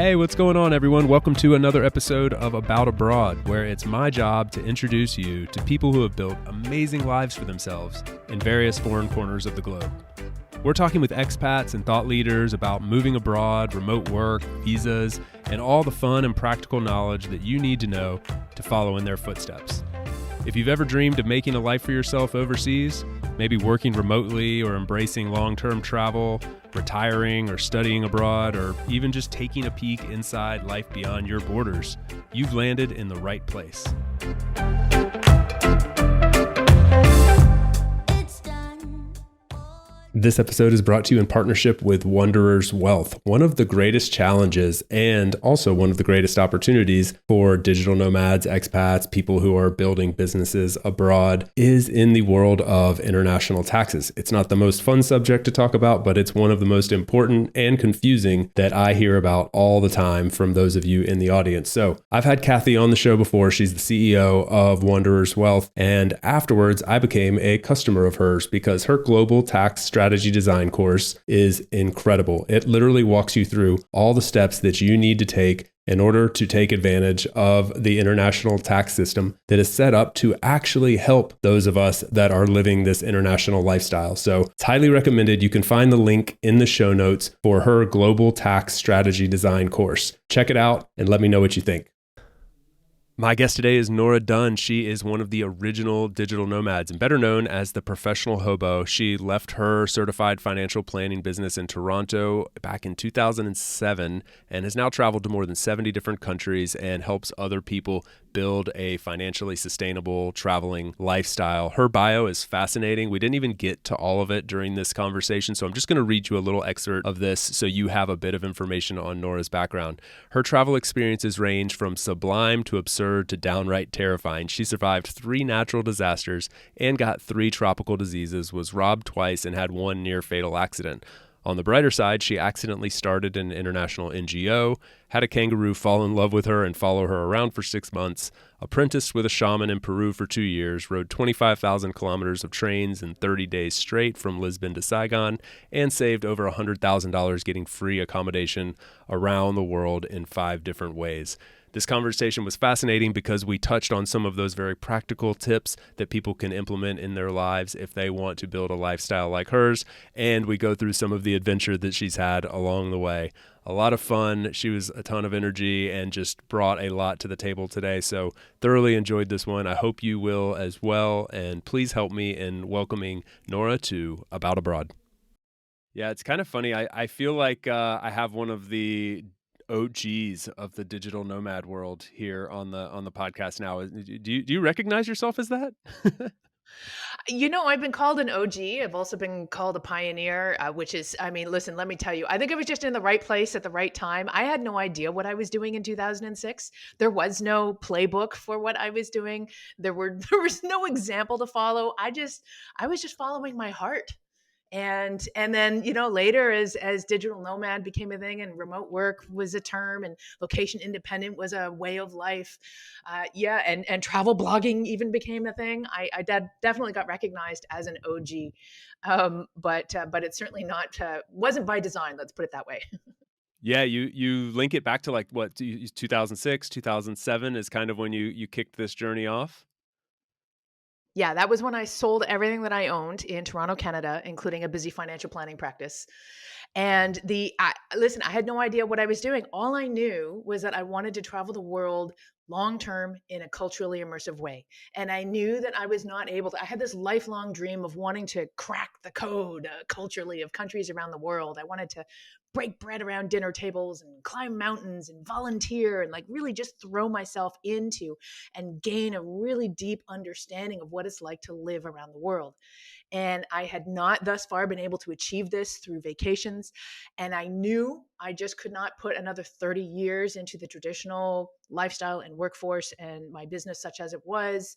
Hey, what's going on, everyone? Welcome to another episode of About Abroad, where it's my job to introduce you to people who have built amazing lives for themselves in various foreign corners of the globe. We're talking with expats and thought leaders about moving abroad, remote work, visas, and all the fun and practical knowledge that you need to know to follow in their footsteps. If you've ever dreamed of making a life for yourself overseas, maybe working remotely or embracing long-term travel, retiring or studying abroad, or even just taking a peek inside life beyond your borders, you've landed in the right place. This episode is brought to you in partnership with Wanderers Wealth. One of the greatest challenges and also one of the greatest opportunities for digital nomads, expats, people who are building businesses abroad is in the world of international taxes. It's not the most fun subject to talk about, but it's one of the most important and confusing that I hear about all the time from those of you in the audience. So I've had Kathy on the show before. She's the CEO of Wanderers Wealth. And afterwards, I became a customer of hers because her global tax strategy design course is incredible. It literally walks you through all the steps that you need to take in order to take advantage of the international tax system that is set up to actually help those of us that are living this international lifestyle. So it's highly recommended. You can find the link in the show notes for her global tax strategy design course. Check it out and let me know what you think. My guest today is Nora Dunn. She is one of the original digital nomads and better known as the professional hobo. She left her certified financial planning business in Toronto back in 2007 and has now traveled to more than 70 different countries and helps other people build a financially sustainable traveling lifestyle. Her bio is fascinating. We didn't even get to all of it during this conversation, so I'm just going to read you a little excerpt of this so you have a bit of information on Nora's background. Her travel experiences range from sublime to absurd to downright terrifying. She survived 3 natural disasters and got 3 tropical diseases, was robbed twice, and had 1 near-fatal accident. On the brighter side, she accidentally started an international NGO, had a kangaroo fall in love with her and follow her around for 6 months, apprenticed with a shaman in Peru for 2 years, rode 25,000 kilometers of trains in 30 days straight from Lisbon to Saigon, and saved over $100,000 getting free accommodation around the world in 5 different ways. This conversation was fascinating because we touched on some of those very practical tips that people can implement in their lives if they want to build a lifestyle like hers, and we go through some of the adventure that she's had along the way. A lot of fun. She was a ton of energy and just brought a lot to the table today, so thoroughly enjoyed this one. I hope you will as well, and please help me in welcoming Nora to About Abroad. Yeah, it's kind of funny. I feel like I have one of the OGs of the digital nomad world here on the podcast now. Do you recognize yourself as that? I've been called an OG. I've also been called a pioneer, which is, listen, let me tell you, I think I was just in the right place at the right time. I had no idea what I was doing in 2006. There was no playbook for what I was doing. There was no example to follow. I was just following my heart. And then, later as digital nomad became a thing and remote work was a term and location independent was a way of life. And travel blogging even became a thing. I definitely got recognized as an OG. But it's certainly not, wasn't by design. Let's put it that way. Yeah, you link it back to like what, 2006, 2007 is kind of when you kicked this journey off. Yeah, that was when I sold everything that I owned in Toronto, Canada, including a busy financial planning practice. And listen, I had no idea what I was doing. All I knew was that I wanted to travel the world long term in a culturally immersive way. And I knew that I was not able to. I had this lifelong dream of wanting to crack the code culturally of countries around the world. I wanted to break bread around dinner tables and climb mountains and volunteer and like really just throw myself into and gain a really deep understanding of what it's like to live around the world. And I had not thus far been able to achieve this through vacations. And I knew I just could not put another 30 years into the traditional lifestyle and workforce and my business, such as it was,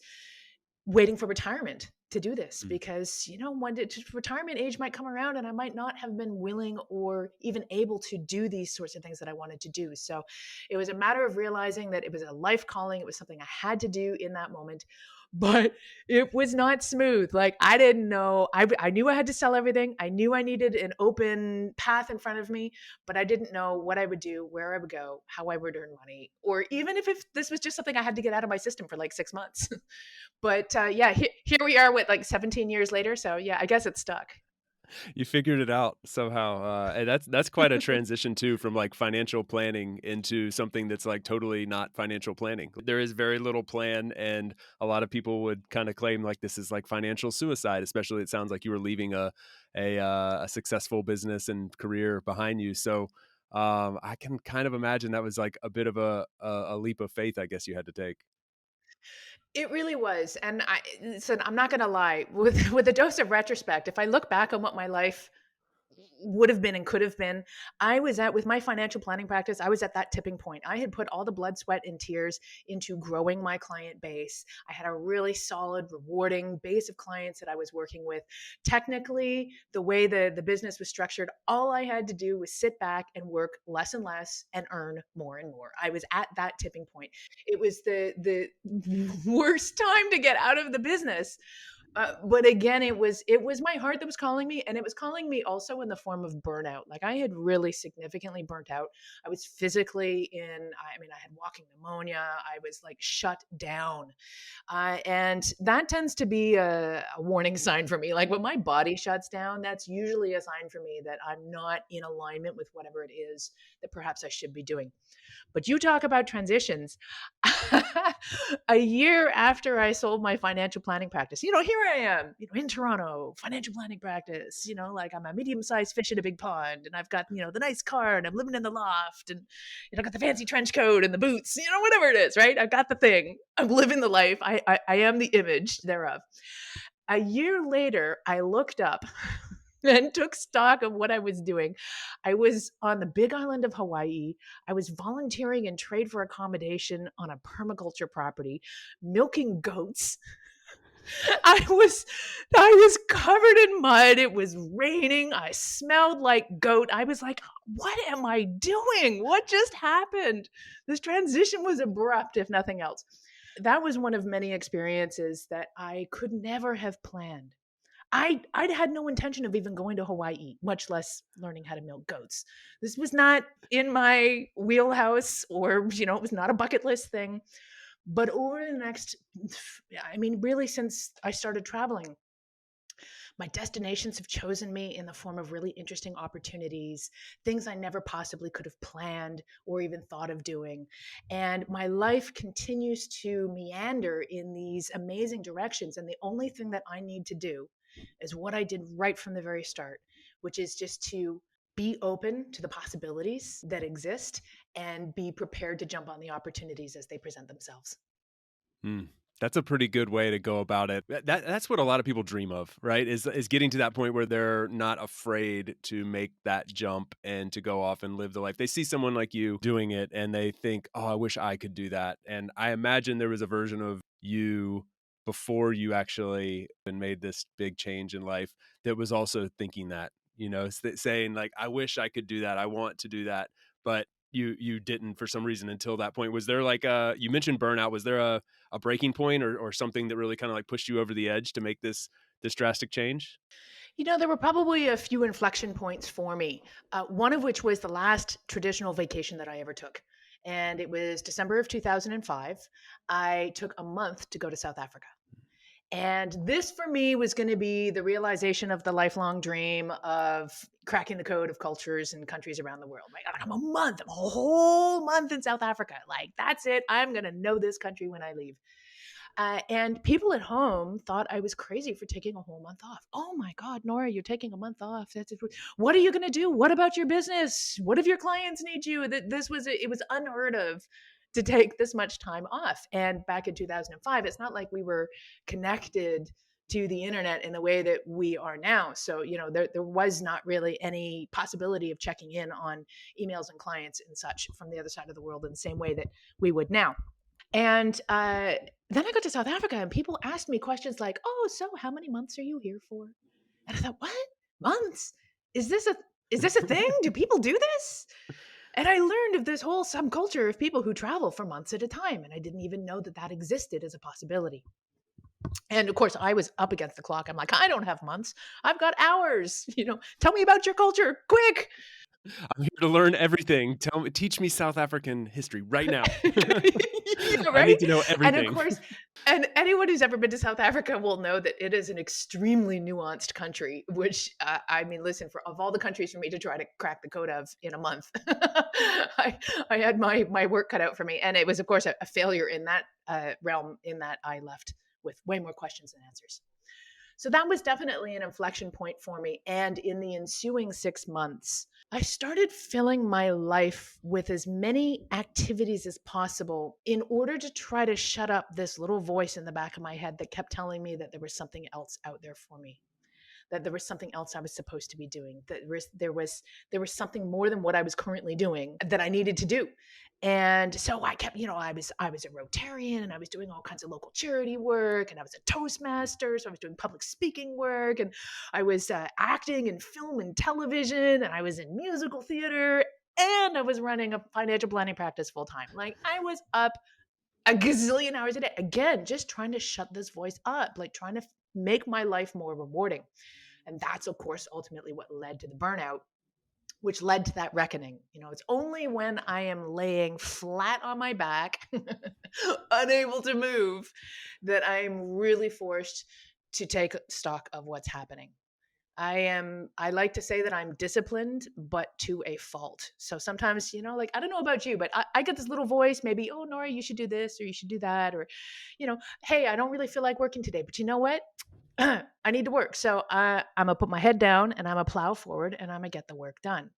waiting for retirement to do this, because when retirement age might come around and I might not have been willing or even able to do these sorts of things that I wanted to do. So it was a matter of realizing that it was a life calling. It was something I had to do in that moment. but it was not smooth. Like I didn't know, I knew I had to sell everything. I knew I needed an open path in front of me, but I didn't know what I would do, where I would go, how I would earn money, or even if this was just something I had to get out of my system for like 6 months. But yeah, here we are with like 17 years later. So yeah, I guess it's stuck. You figured it out somehow, and that's quite a transition too, from like financial planning into something that's like totally not financial planning. There is very little plan, and a lot of people would kind of claim like this is like financial suicide. Especially, it sounds like you were leaving a successful business and career behind you. So I can kind of imagine that was like a bit of a leap of faith, I guess you had to take. It really was. And I said, I'm not going to lie, with a dose of retrospect, if I look back on what my life would have been and could have been, I was at, with my financial planning practice, I was at that tipping point. I had put all the blood, sweat, and tears into growing my client base. I had a really solid, rewarding base of clients that I was working with. Technically, the way the business was structured, all I had to do was sit back and work less and less and earn more and more. I was at that tipping point. It was the worst time to get out of the business. But again, it was my heart that was calling me, and it was calling me also in the form of burnout. Like I had really significantly burnt out. I was physically in. I mean, I had walking pneumonia. I was like shut down, and that tends to be a warning sign for me. Like when my body shuts down, that's usually a sign for me that I'm not in alignment with whatever it is that perhaps I should be doing. But you talk about transitions. A year after I sold my financial planning practice, here I am, in Toronto, financial planning practice, like I'm a medium-sized fish in a big pond, and I've got, the nice car, and I'm living in the loft, and I got the fancy trench coat and the boots, whatever it is, right? I've got the thing. I'm living the life. I am the image thereof. A year later, I looked up and took stock of what I was doing. I was on the big island of Hawaii. I was volunteering in trade for accommodation on a permaculture property, milking goats. I was covered in mud. It was raining. I smelled like goat. I was like, what am I doing? What just happened? This transition was abrupt, if nothing else. That was one of many experiences that I could never have planned. I'd had no intention of even going to Hawaii, much less learning how to milk goats. This was not in my wheelhouse, or, it was not a bucket list thing. But over the next, I mean, really since I started traveling, my destinations have chosen me in the form of really interesting opportunities, things I never possibly could have planned or even thought of doing. And my life continues to meander in these amazing directions. And the only thing that I need to do is what I did right from the very start, which is just to be open to the possibilities that exist and be prepared to jump on the opportunities as they present themselves. Mm. That's a pretty good way to go about it. That's what a lot of people dream of, right? Is getting to that point where they're not afraid to make that jump and to go off and live the life. They see someone like you doing it and they think, "Oh, I wish I could do that." And I imagine there was a version of you before you actually made this big change in life that was also thinking that, saying like, "I wish I could do that. I want to do that." But you didn't for some reason until that point. Was there like you mentioned burnout, was there a breaking point or something that really kind of like pushed you over the edge to make this drastic change? There were probably a few inflection points for me, one of which was the last traditional vacation that I ever took. And it was December of 2005. I took a month to go to South Africa. And this for me was going to be the realization of the lifelong dream of cracking the code of cultures and countries around the world. Right? I'm a whole month in South Africa. Like, that's it. I'm going to know this country when I leave. And people at home thought I was crazy for taking a whole month off. Oh my God, Nora, you're taking a month off. What are you going to do? What about your business? What if your clients need you? It was unheard of to take this much time off. And back in 2005, it's not like we were connected to the internet in the way that we are now. So, there was not really any possibility of checking in on emails and clients and such from the other side of the world in the same way that we would now. And then I got to South Africa and people asked me questions like, "Oh, so how many months are you here for?" And I thought, "What? Months? Is this a thing? Do people do this?" And I learned of this whole subculture of people who travel for months at a time, and I didn't even know that existed as a possibility. And of course, I was up against the clock. I'm like, I don't have months. I've got hours. Tell me about your culture, quick. I'm here to learn everything. Teach me South African history right now. Yeah, I right? need to know And of everything. course, and anyone who's ever been to South Africa will know that it is an extremely nuanced country, which, I mean, listen, of all the countries for me to try to crack the code of in a month, I had my work cut out for me. And it was, of course, a failure in that realm, in that I left with way more questions than answers. So that was definitely an inflection point for me. And in the ensuing 6 months, I started filling my life with as many activities as possible in order to try to shut up this little voice in the back of my head that kept telling me that there was something else out there for me, that there was something else I was supposed to be doing, that there was something more than what I was currently doing that I needed to do. And so I kept, I was a Rotarian, and I was doing all kinds of local charity work, and I was a Toastmaster, so I was doing public speaking work, and I was acting in film and television, and I was in musical theater, and I was running a financial planning practice full time. Like, I was up a gazillion hours a day, again, just trying to shut this voice up, like trying to make my life more rewarding. And that's, of course, ultimately what led to the burnout, which led to that reckoning. It's only when I am laying flat on my back, unable to move, that I'm really forced to take stock of what's happening. I like to say that I'm disciplined, but to a fault. So sometimes, like, I don't know about you, but I get this little voice, maybe, oh, Nora, you should do this, or you should do that, or, hey, I don't really feel like working today, but you know what? I need to work. So I'm going to put my head down, and I'm going to plow forward, and I'm going to get the work done.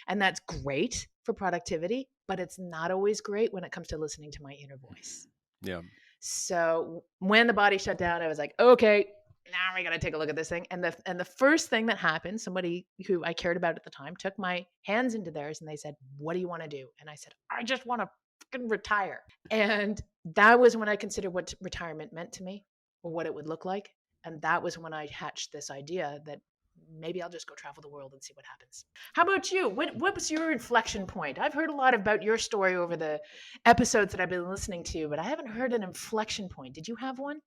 And that's great for productivity, but it's not always great when it comes to listening to my inner voice. Yeah. So when the body shut down, I was like, okay, now we got to take a look at this thing. And the first thing that happened, somebody who I cared about at the time took my hands into theirs, and they said, what do you want to do? And I said, I just want to fucking retire. And that was when I considered what retirement meant to me, or what it would look like. And that was when I hatched this idea that maybe I'll just go travel the world and see what happens. How about you? What was your inflection point? I've heard a lot about your story over the episodes that I've been listening to, but I haven't heard an inflection point. Did you have one?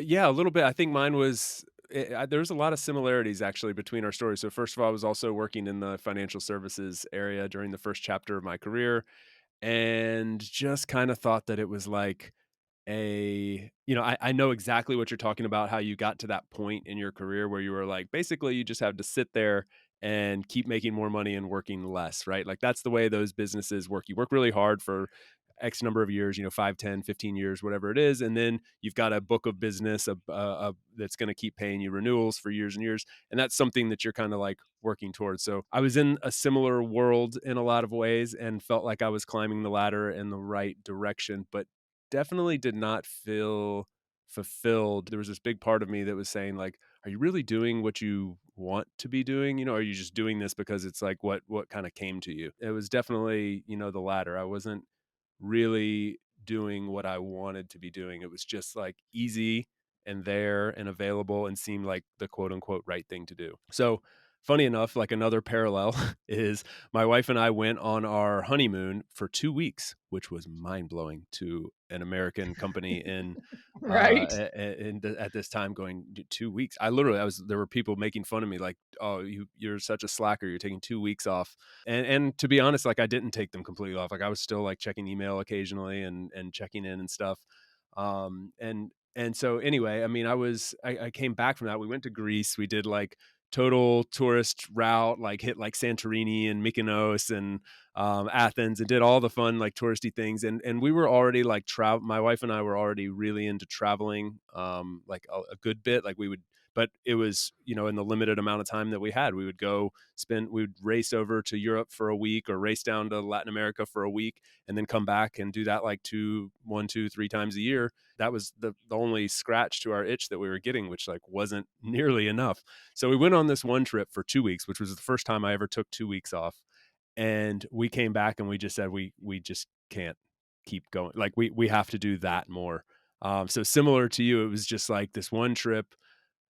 Yeah, a little bit. I think mine was there's a lot of similarities actually between our stories. So first of all, I was also working in the financial services area during the first chapter of my career, and just kind of thought that it was like I know exactly what you're talking about, how you got to that point in your career where you were like, basically, you just have to sit there and keep making more money and working less, right? Like that's the way those businesses work. You work really hard for X number of years, 5, 10, 15 years, whatever it is. And then you've got a book of business that's going to keep paying you renewals for years and years. And that's something that you're kind of like working towards. So I was in a similar world in a lot of ways and felt like I was climbing the ladder in the right direction, but definitely did not feel fulfilled. There was this big part of me that was saying like, are you really doing what you want to be doing? Are you just doing this because it's like what kind of came to you? It was definitely, the latter. I wasn't really doing what I wanted to be doing. It was just like easy and there and available and seemed like the quote unquote right thing to do. So funny enough, like another parallel is my wife and I went on our honeymoon for 2 weeks, which was mind blowing to an American company Right. at this time. Going 2 weeks, there were people making fun of me like, oh, you're such a slacker, you're taking 2 weeks off. And to be honest, like I didn't take them completely off. Like I was still like checking email occasionally and checking in and stuff. And so anyway, I mean, I came back from that. We went to Greece. We did like total tourist route, like hit like Santorini and Mykonos and Athens, and did all the fun like touristy things. And we were already like my wife and I were already really into traveling, like a good bit. Like we would, but it was, in the limited amount of time that we had, we would race over to Europe for a week or race down to Latin America for a week and then come back and do that like 3 times a year. That was the only scratch to our itch that we were getting, which like wasn't nearly enough. So we went on this one trip for 2 weeks, which was the first time I ever took 2 weeks off. And we came back and we just said, we just can't keep going. Like we have to do that more. So similar to you, it was just like this one trip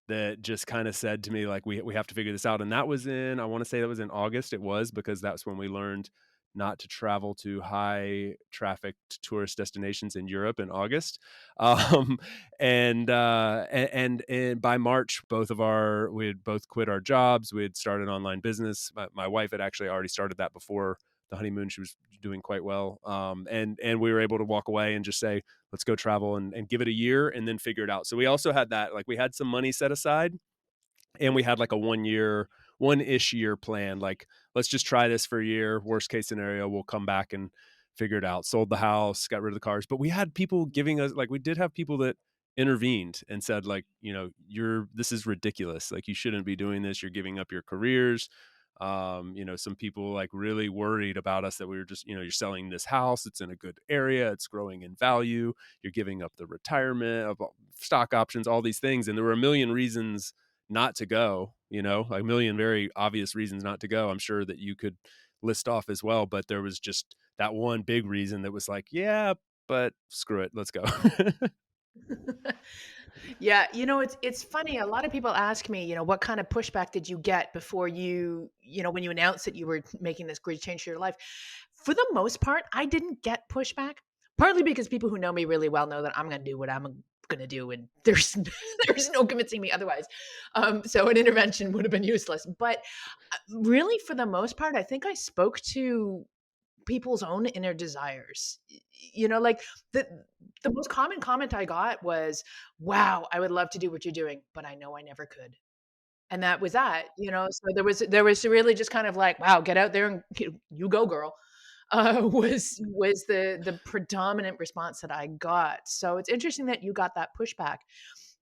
that just kind of said to me, like, we have to figure this out. And that was I want to say that was in August. It was because that's when we learned not to travel to high trafficked tourist destinations in Europe in August. And by March, we had both quit our jobs. We had started an online business. My wife had actually already started that before the honeymoon. She was doing quite well. And we were able to walk away and just say, let's go travel and give it a year and then figure it out. So we also had that, like we had some money set aside, and we had like a 1-ish year plan. Like, let's just try this for a year. Worst case scenario, we'll come back and figure it out. Sold the house, got rid of the cars. But we had people giving us, like, we did have people that intervened and said, like, this is ridiculous. Like, you shouldn't be doing this. You're giving up your careers. Some people like really worried about us that we were just, you're selling this house. It's in a good area. It's growing in value. You're giving up the retirement of stock options, all these things. And there were a million reasons not to go, like a million very obvious reasons not to go. I'm sure that you could list off as well, but there was just that one big reason that was like, yeah, but screw it, let's go. Yeah, it's funny. A lot of people ask me, what kind of pushback did you get before when you announced that you were making this great change to your life? For the most part, I didn't get pushback. Partly because people who know me really well know that I'm going to do what I'm going to do, and there's there's no convincing me otherwise. So an intervention would have been useless. But really, for the most part, I think I spoke to people's own inner desires. Like the most common comment I got was, "Wow, I would love to do what you're doing, but I know I never could." And that was that. So there was really just kind of like, "Wow, get out there and you go, girl." Was the predominant response that I got. So it's interesting that you got that pushback.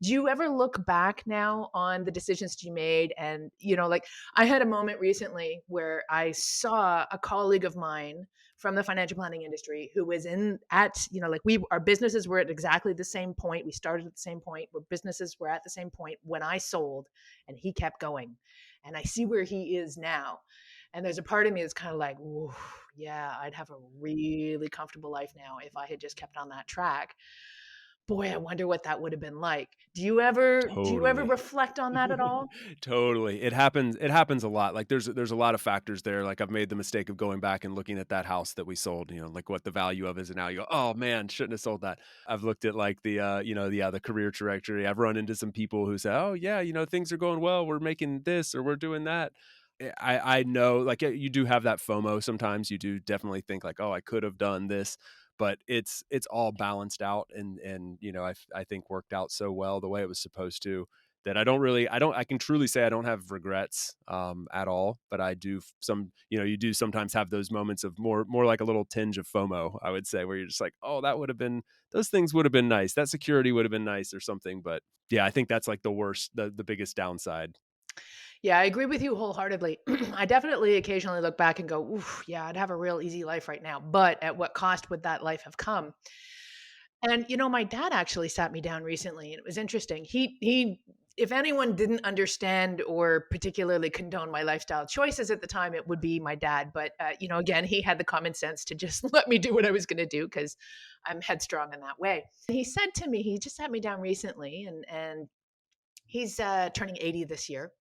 Do you ever look back now on the decisions that you made? And, like I had a moment recently where I saw a colleague of mine from the financial planning industry who was our businesses were at exactly the same point. We started at the same point where businesses were at the same point when I sold, and he kept going. And I see where he is now. And there's a part of me that's kind of like, yeah, I'd have a really comfortable life now if I had just kept on that track. Boy, I wonder what that would have been like. Do you ever Totally. reflect on that at all? Totally. It happens a lot. Like there's a lot of factors there. Like I've made the mistake of going back and looking at that house that we sold, like what the value of is, and now you go, "Oh man, shouldn't have sold that." I've looked at like the career trajectory. I've run into some people who say, "Oh yeah, things are going well. We're making this or we're doing that." I know, like, you do have that FOMO sometimes. You do definitely think like, "Oh, I could have done this." But it's all balanced out, and I think worked out so well the way it was supposed to, that I can truly say I don't have regrets at all. But I do you do sometimes have those moments of more like a little tinge of FOMO, I would say, where you're just like, "Oh, those things would have been nice. That security would have been nice," or something. But yeah, I think that's like the worst, the biggest downside. Yeah, I agree with you wholeheartedly. I definitely occasionally look back and go, "Oof, yeah, I'd have a real easy life right now." But at what cost would that life have come? And my dad actually sat me down recently, and it was interesting. He if anyone didn't understand or particularly condone my lifestyle choices at the time, it would be my dad. But again, he had the common sense to just let me do what I was going to do because I'm headstrong in that way. He said to me, he just sat me down recently, and he's turning 80 this year,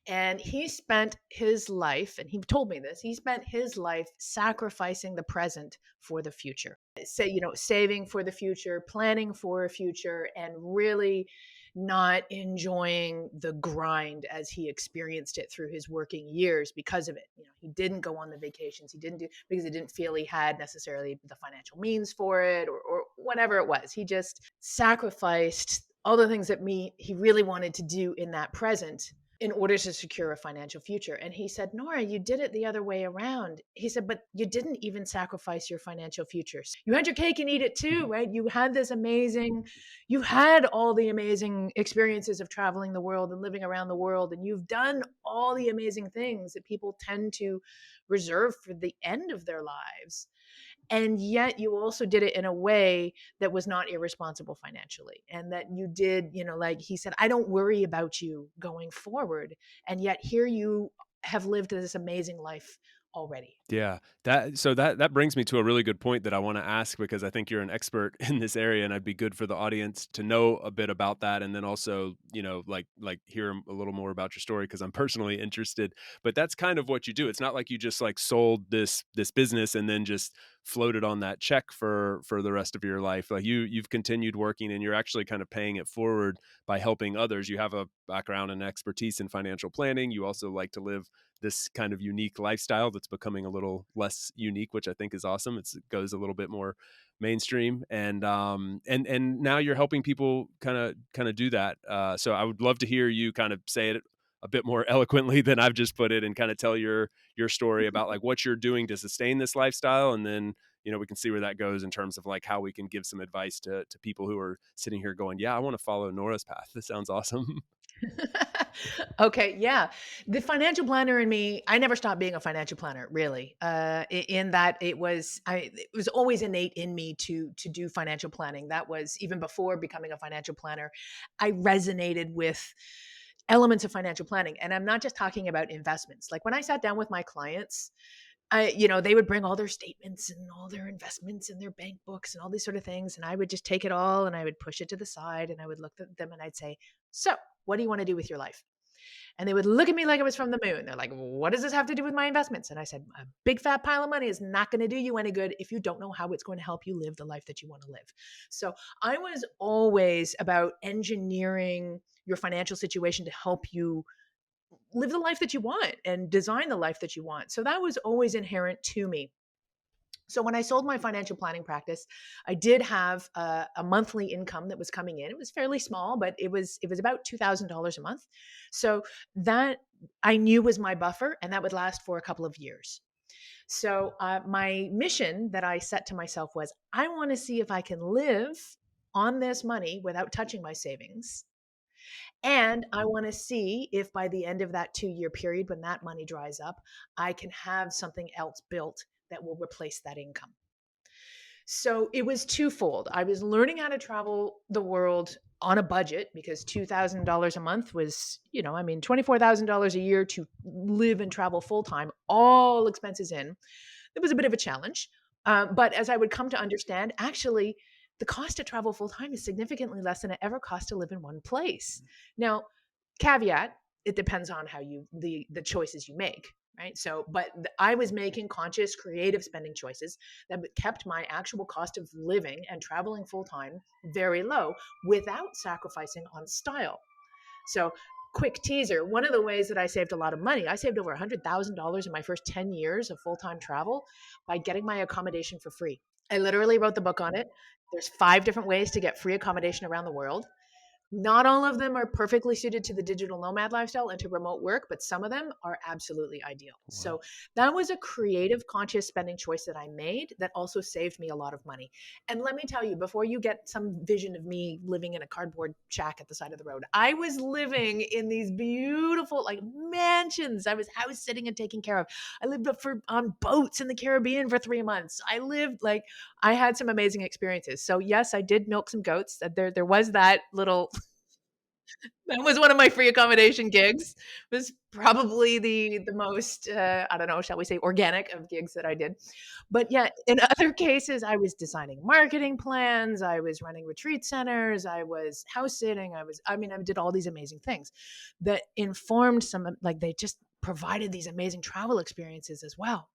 and he spent his life, and he told me this, he spent his life sacrificing the present for the future. Say, saving for the future, planning for a future, and really not enjoying the grind as he experienced it through his working years because of it. He didn't go on the vacations. He didn't do because he didn't feel he had necessarily the financial means for it, or whatever it was. He just sacrificed all the things that he really wanted to do in that present in order to secure a financial future. And he said, "Nora, you did it the other way around." He said, "But you didn't even sacrifice your financial futures. You had your cake and eat it too, right? You had all the amazing experiences of traveling the world and living around the world. And you've done all the amazing things that people tend to reserve for the end of their lives. And yet you also did it in a way that was not irresponsible financially, and that you did, like he said, I don't worry about you going forward. And yet here you have lived this amazing life already. Yeah, that brings me to a really good point that I want to ask, because I think you're an expert in this area, and I'd be good for the audience to know a bit about that, and then also, like hear a little more about your story, because I'm personally interested. But that's kind of what you do. It's not like you just like sold this business and then just floated on that check for the rest of your life. Like you've continued working, and you're actually kind of paying it forward by helping others. You have a background and expertise in financial planning. You also like to live this kind of unique lifestyle that's becoming a little less unique, which I think is awesome. It goes a little bit more mainstream, and now you're helping people kind of do that. So I would love to hear you kind of say it a bit more eloquently than I've just put it, and kind of tell your story about like what you're doing to sustain this lifestyle, and then we can see where that goes in terms of like how we can give some advice to people who are sitting here going, yeah, I want to follow Nora's path. This sounds awesome. Okay, yeah. The financial planner in me, I never stopped being a financial planner, really. In that it was always innate in me to do financial planning. That was even before becoming a financial planner. I resonated with elements of financial planning, and I'm not just talking about investments. Like when I sat down with my clients, they would bring all their statements and all their investments and their bank books and all these sort of things. And I would just take it all and I would push it to the side and I would look at them and I'd say, so what do you want to do with your life? And they would look at me like I was from the moon. They're like, what does this have to do with my investments? And I said, a big fat pile of money is not going to do you any good if you don't know how it's going to help you live the life that you want to live. So I was always about engineering your financial situation to help you live the life that you want and design the life that you want. So that was always inherent to me. So when I sold my financial planning practice, I did have a monthly income that was coming in. It was fairly small, but it was about $2,000 a month. So that I knew was my buffer, and that would last for a couple of years. So my mission that I set to myself was, I want to see if I can live on this money without touching my savings. And I want to see if by the end of that 2-year period, when that money dries up, I can have something else built that will replace that income. So it was twofold. I was learning how to travel the world on a budget, because $2,000 a month was, $24,000 a year to live and travel full time, all expenses in. It was a bit of a challenge. But as I would come to understand, actually, the cost to travel full time is significantly less than it ever cost to live in one place. Now, caveat, it depends on how the choices you make, right? So, but I was making conscious, creative spending choices that kept my actual cost of living and traveling full time very low without sacrificing on style. So, quick teaser, one of the ways that I saved a lot of money, I saved over $100,000 in my first 10 years of full-time travel by getting my accommodation for free. I literally wrote the book on it. There's 5 different ways to get free accommodation around the world. Not all of them are perfectly suited to the digital nomad lifestyle and to remote work, but some of them are absolutely ideal. Wow. So that was a creative, conscious spending choice that I made that also saved me a lot of money. And let me tell you, before you get some vision of me living in a cardboard shack at the side of the road, I was living in these beautiful, like, mansions. I was house sitting and taking care of. I lived on boats in the Caribbean for 3 months. I had some amazing experiences. So yes, I did milk some goats. There was that little that was one of my free accommodation gigs. It was probably the most, I don't know, shall we say, organic of gigs that I did. But yeah, in other cases, I was designing marketing plans, I was running retreat centers, I was house sitting, I did all these amazing things that informed like they just provided these amazing travel experiences as well.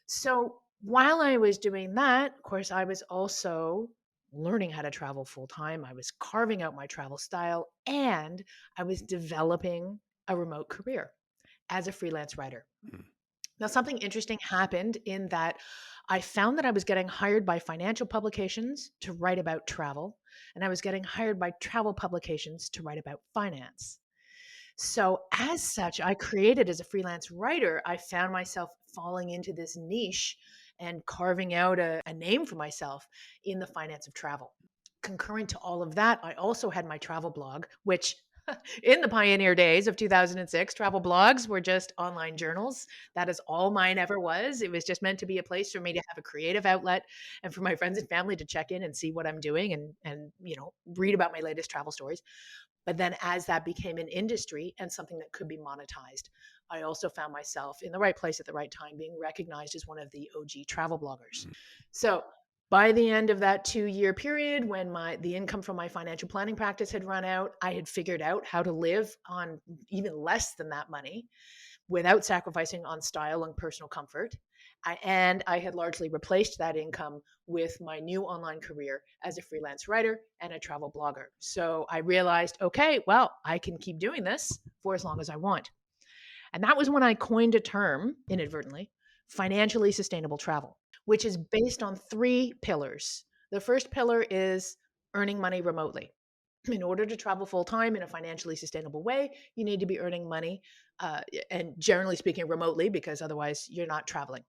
So while I was doing that, of course, I was also learning how to travel full time. I was carving out my travel style, and I was developing a remote career as a freelance writer. Mm. Now, something interesting happened in that I found that I was getting hired by financial publications to write about travel, and I was getting hired by travel publications to write about finance. So, as such, I created as a freelance writer, I found myself falling into this niche and carving out a name for myself in the finance of travel. Concurrent to all of that, I also had my travel blog, which in the pioneer days of 2006, travel blogs were just online journals. That is all mine ever was. It was just meant to be a place for me to have a creative outlet and for my friends and family to check in and see what I'm doing and read about my latest travel stories. But then as that became an industry and something that could be monetized, I also found myself in the right place at the right time, being recognized as one of the OG travel bloggers. So by the end of that 2-year period, when the income from my financial planning practice had run out, I had figured out how to live on even less than that money without sacrificing on style and personal comfort. And I had largely replaced that income with my new online career as a freelance writer and a travel blogger. So I realized, okay, well, I can keep doing this for as long as I want. And that was when I coined a term, inadvertently, financially sustainable travel, which is based on 3 pillars. The first pillar is earning money remotely. In order to travel full time in a financially sustainable way, you need to be earning money, and generally speaking, remotely, because otherwise you're not traveling.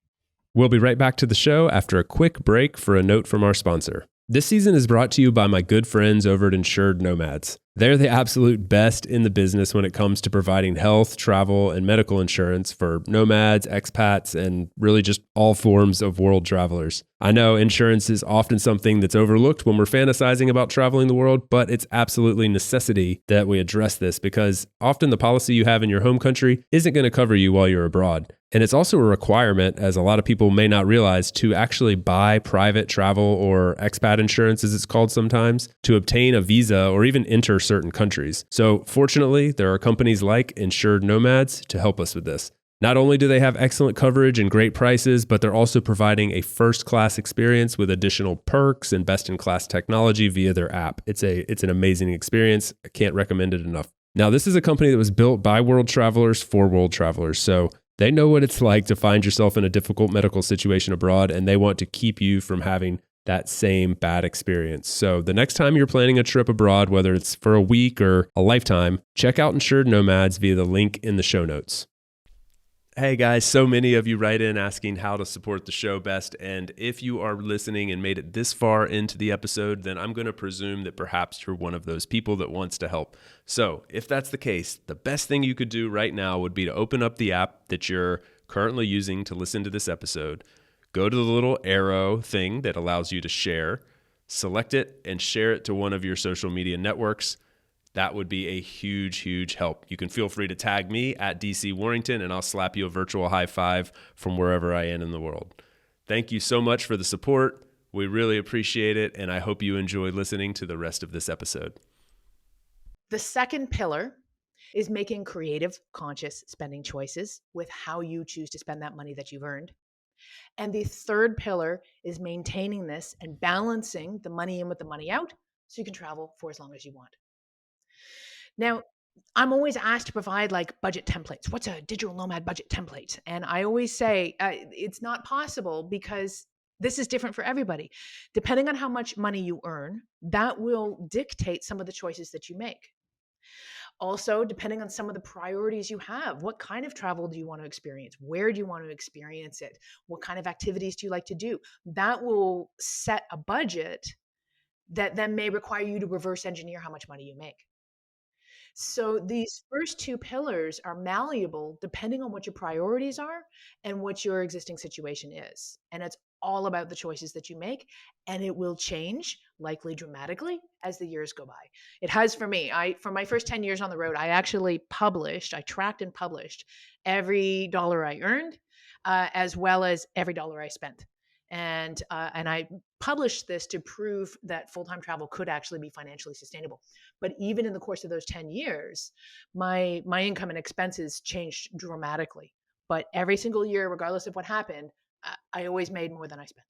We'll be right back to the show after a quick break for a note from our sponsor. This season is brought to you by my good friends over at Insured Nomads. They're the absolute best in the business when it comes to providing health, travel, and medical insurance for nomads, expats, and really just all forms of world travelers. I know insurance is often something that's overlooked when we're fantasizing about traveling the world, but it's absolutely necessity that we address this because often the policy you have in your home country isn't going to cover you while you're abroad. And it's also a requirement, as a lot of people may not realize, to actually buy private travel or expat insurance, as it's called sometimes, to obtain a visa or even enter certain countries. So fortunately, there are companies like Insured Nomads to help us with this. Not only do they have excellent coverage and great prices, but they're also providing a first-class experience with additional perks and best-in-class technology via their app. It's an amazing experience. I can't recommend it enough. Now, this is a company that was built by world travelers for world travelers. So they know what it's like to find yourself in a difficult medical situation abroad, and they want to keep you from having that same bad experience. So the next time you're planning a trip abroad, whether it's for a week or a lifetime, check out Insured Nomads via the link in the show notes. Hey guys, so many of you write in asking how to support the show best. And if you are listening and made it this far into the episode, then I'm going to presume that perhaps you're one of those people that wants to help. So if that's the case, the best thing you could do right now would be to open up the app that you're currently using to listen to this episode. Go to the little arrow thing that allows you to share, select it, and share it to one of your social media networks. That would be a huge, huge help. You can feel free to tag me at DC Warrington, and I'll slap you a virtual high five from wherever I am in the world. Thank you so much for the support. We really appreciate it, and I hope you enjoy listening to the rest of this episode. The second pillar is making creative, conscious spending choices with how you choose to spend that money that you've earned. And the third pillar is maintaining this and balancing the money in with the money out so you can travel for as long as you want. Now, I'm always asked to provide like budget templates. What's a digital nomad budget template? And I always say it's not possible because this is different for everybody. Depending on how much money you earn, that will dictate some of the choices that you make. Also, depending on some of the priorities you have, what kind of travel do you want to experience? Where do you want to experience it? What kind of activities do you like to do? That will set a budget that then may require you to reverse engineer how much money you make. So these first 2 pillars are malleable depending on what your priorities are and what your existing situation is. And it's all about the choices that you make, and it will change, likely dramatically, as the years go by. It has for me. For my first 10 years on the road, I tracked and published every dollar I earned, as well as every dollar I spent. And I published this to prove that full-time travel could actually be financially sustainable. But even in the course of those 10 years, my income and expenses changed dramatically. But every single year, regardless of what happened, I always made more than I spent.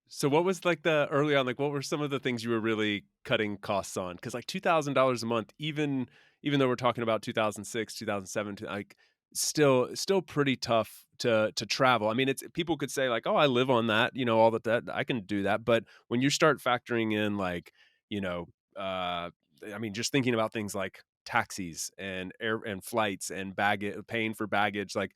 So what was like the early on, like what were some of the things you were really cutting costs on? Because like $2,000 a month, even though we're talking about 2006, 2007, like still pretty tough to travel. I mean, it's people could say like, oh, I live on that, all that I can do that. But when you start factoring in like, I mean, just thinking about things like taxis and air and flights and baggage, paying for baggage, like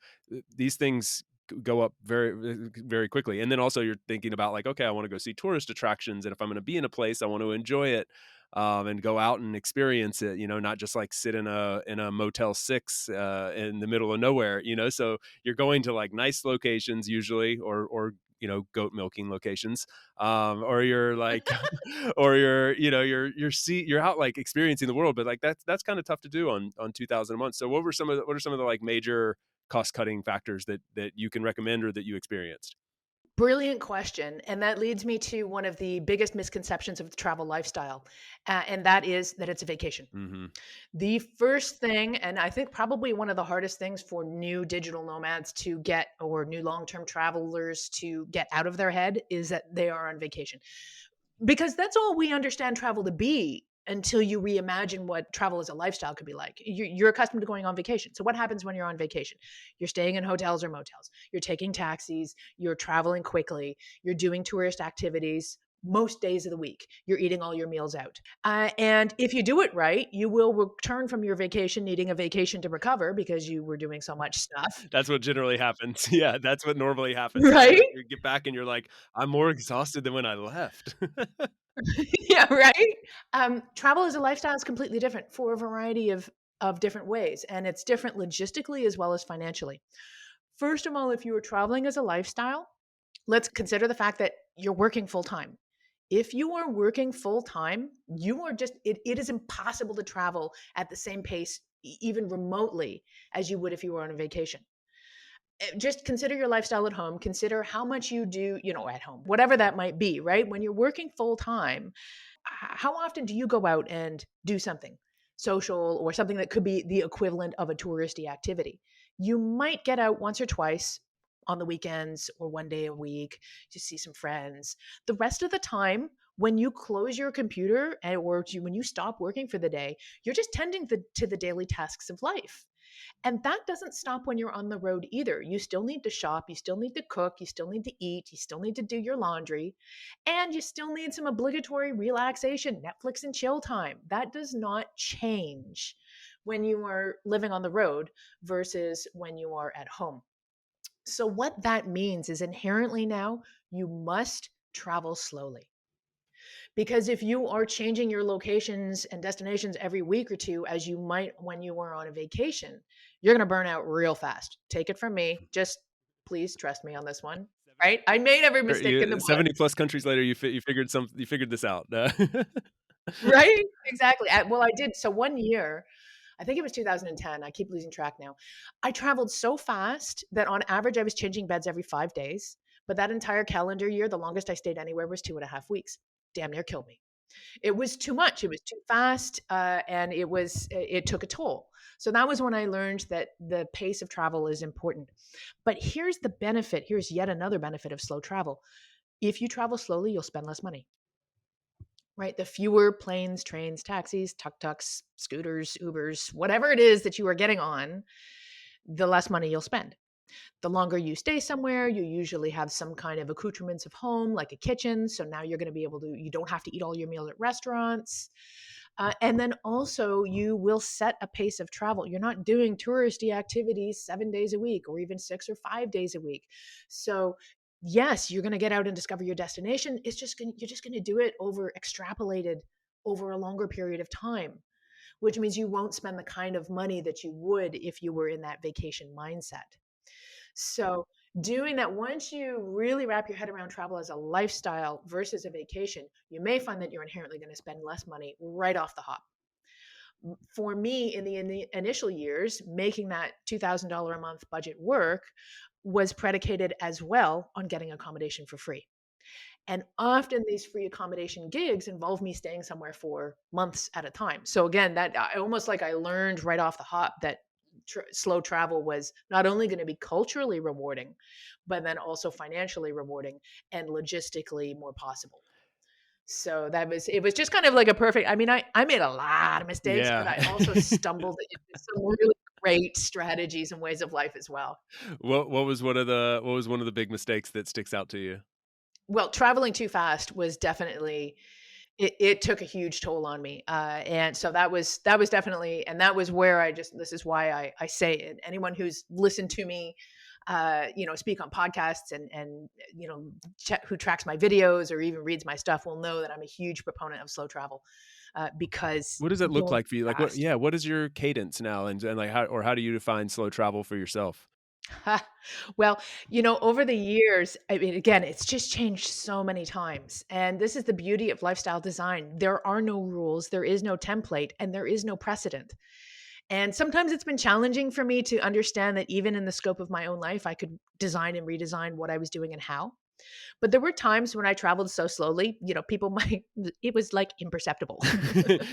these things go up very, very quickly. And then also you're thinking about like, okay, I want to go see tourist attractions. And if I'm going to be in a place, I want to enjoy it and go out and experience it, not just like sit in a Motel 6 in the middle of nowhere, so you're going to like nice locations usually, or goat milking locations, or you're like, or you're out like experiencing the world, but like that's kind of tough to do on 2,000 a month. So what are some of the like major cost cutting factors that you can recommend or that you experienced? Brilliant question. And that leads me to one of the biggest misconceptions of the travel lifestyle. And that is that it's a vacation. Mm-hmm. The first thing, and I think probably one of the hardest things for new digital nomads to get, or new long term travelers to get out of their head, is that they are on vacation. Because that's all we understand travel to be until you reimagine what travel as a lifestyle could be like. You're accustomed to going on vacation. So what happens when you're on vacation? You're staying in hotels or motels. You're taking taxis. You're traveling quickly. You're doing tourist activities most days of the week. You're eating all your meals out. And if you do it right, you will return from your vacation needing a vacation to recover because you were doing so much stuff. That's what generally happens. Yeah, that's what normally happens. Right? You get back and you're like, I'm more exhausted than when I left. Yeah, right? Travel as a lifestyle is completely different for a variety of different ways, and it's different logistically as well as financially. First of all, if you are traveling as a lifestyle, let's consider the fact that you're working full time. If you are working full time, you are just, it is impossible to travel at the same pace, even remotely, as you would if you were on a vacation. Just consider your lifestyle at home. Consider how much you do, at home, whatever that might be, right? When you're working full time, how often do you go out and do something social or something that could be the equivalent of a touristy activity? You might get out once or twice on the weekends or one day a week to see some friends. The rest of the time, when you close your computer or when you stop working for the day, you're just tending to the daily tasks of life. And that doesn't stop when you're on the road either. You still need to shop, you still need to cook, you still need to eat, you still need to do your laundry, and you still need some obligatory relaxation, Netflix and chill time. That does not change when you are living on the road versus when you are at home. So, what that means is inherently now you must travel slowly. Because if you are changing your locations and destinations every week or two, as you might when you were on a vacation, you're going to burn out real fast. Take it from me. Just please trust me on this one. Right? I made every mistake in the book. 70 plus countries later, you figured this out. Right? Exactly. Well, I did. So one year, I think it was 2010. I keep losing track now. I traveled so fast that on average, I was changing beds every 5 days. But that entire calendar year, the longest I stayed anywhere was 2.5 weeks. Damn near killed me. It was too much. It was too fast, and it took a toll. So that was when I learned that the pace of travel is important. But here's the benefit. Here's yet another benefit of slow travel. If you travel slowly, you'll spend less money. Right? The fewer planes, trains, taxis, tuk-tuks, scooters, Ubers, whatever it is that you are getting on, the less money you'll spend. The longer you stay somewhere, you usually have some kind of accoutrements of home, like a kitchen. So now you're going to be able to, you don't have to eat all your meals at restaurants. And then also, you will set a pace of travel. You're not doing touristy activities 7 days a week or even 6 or 5 days a week. So, yes, you're going to get out and discover your destination. You're just going to do it extrapolated over a longer period of time, which means you won't spend the kind of money that you would if you were in that vacation mindset. So, doing that, once you really wrap your head around travel as a lifestyle versus a vacation, you may find that you're inherently going to spend less money right off the hop. For me, in the initial years, making that $2,000 a month budget work was predicated as well on getting accommodation for free. And often these free accommodation gigs involve me staying somewhere for months at a time. So again, that I almost like I learned right off the hop that slow travel was not only going to be culturally rewarding, but then also financially rewarding and logistically more possible. So it was just kind of like a perfect, I mean, I made a lot of mistakes, but I Yeah. also stumbled into some really great strategies and ways of life as well. What was one of the big mistakes that sticks out to you? Well, traveling too fast was definitely, it took a huge toll on me. And so that was definitely, and that was where this is why I say it. Anyone who's listened to me, speak on podcasts and who tracks my videos or even reads my stuff will know that I'm a huge proponent of slow travel, because What does it look going like for you? Like fast. what is your cadence now? And like how do you define slow travel for yourself? Well, over the years, I mean, again, it's just changed so many times. And this is the beauty of lifestyle design. There are no rules, there is no template, and there is no precedent. And sometimes it's been challenging for me to understand that even in the scope of my own life, I could design and redesign what I was doing and how. But there were times when I traveled so slowly, people might, it was like imperceptible.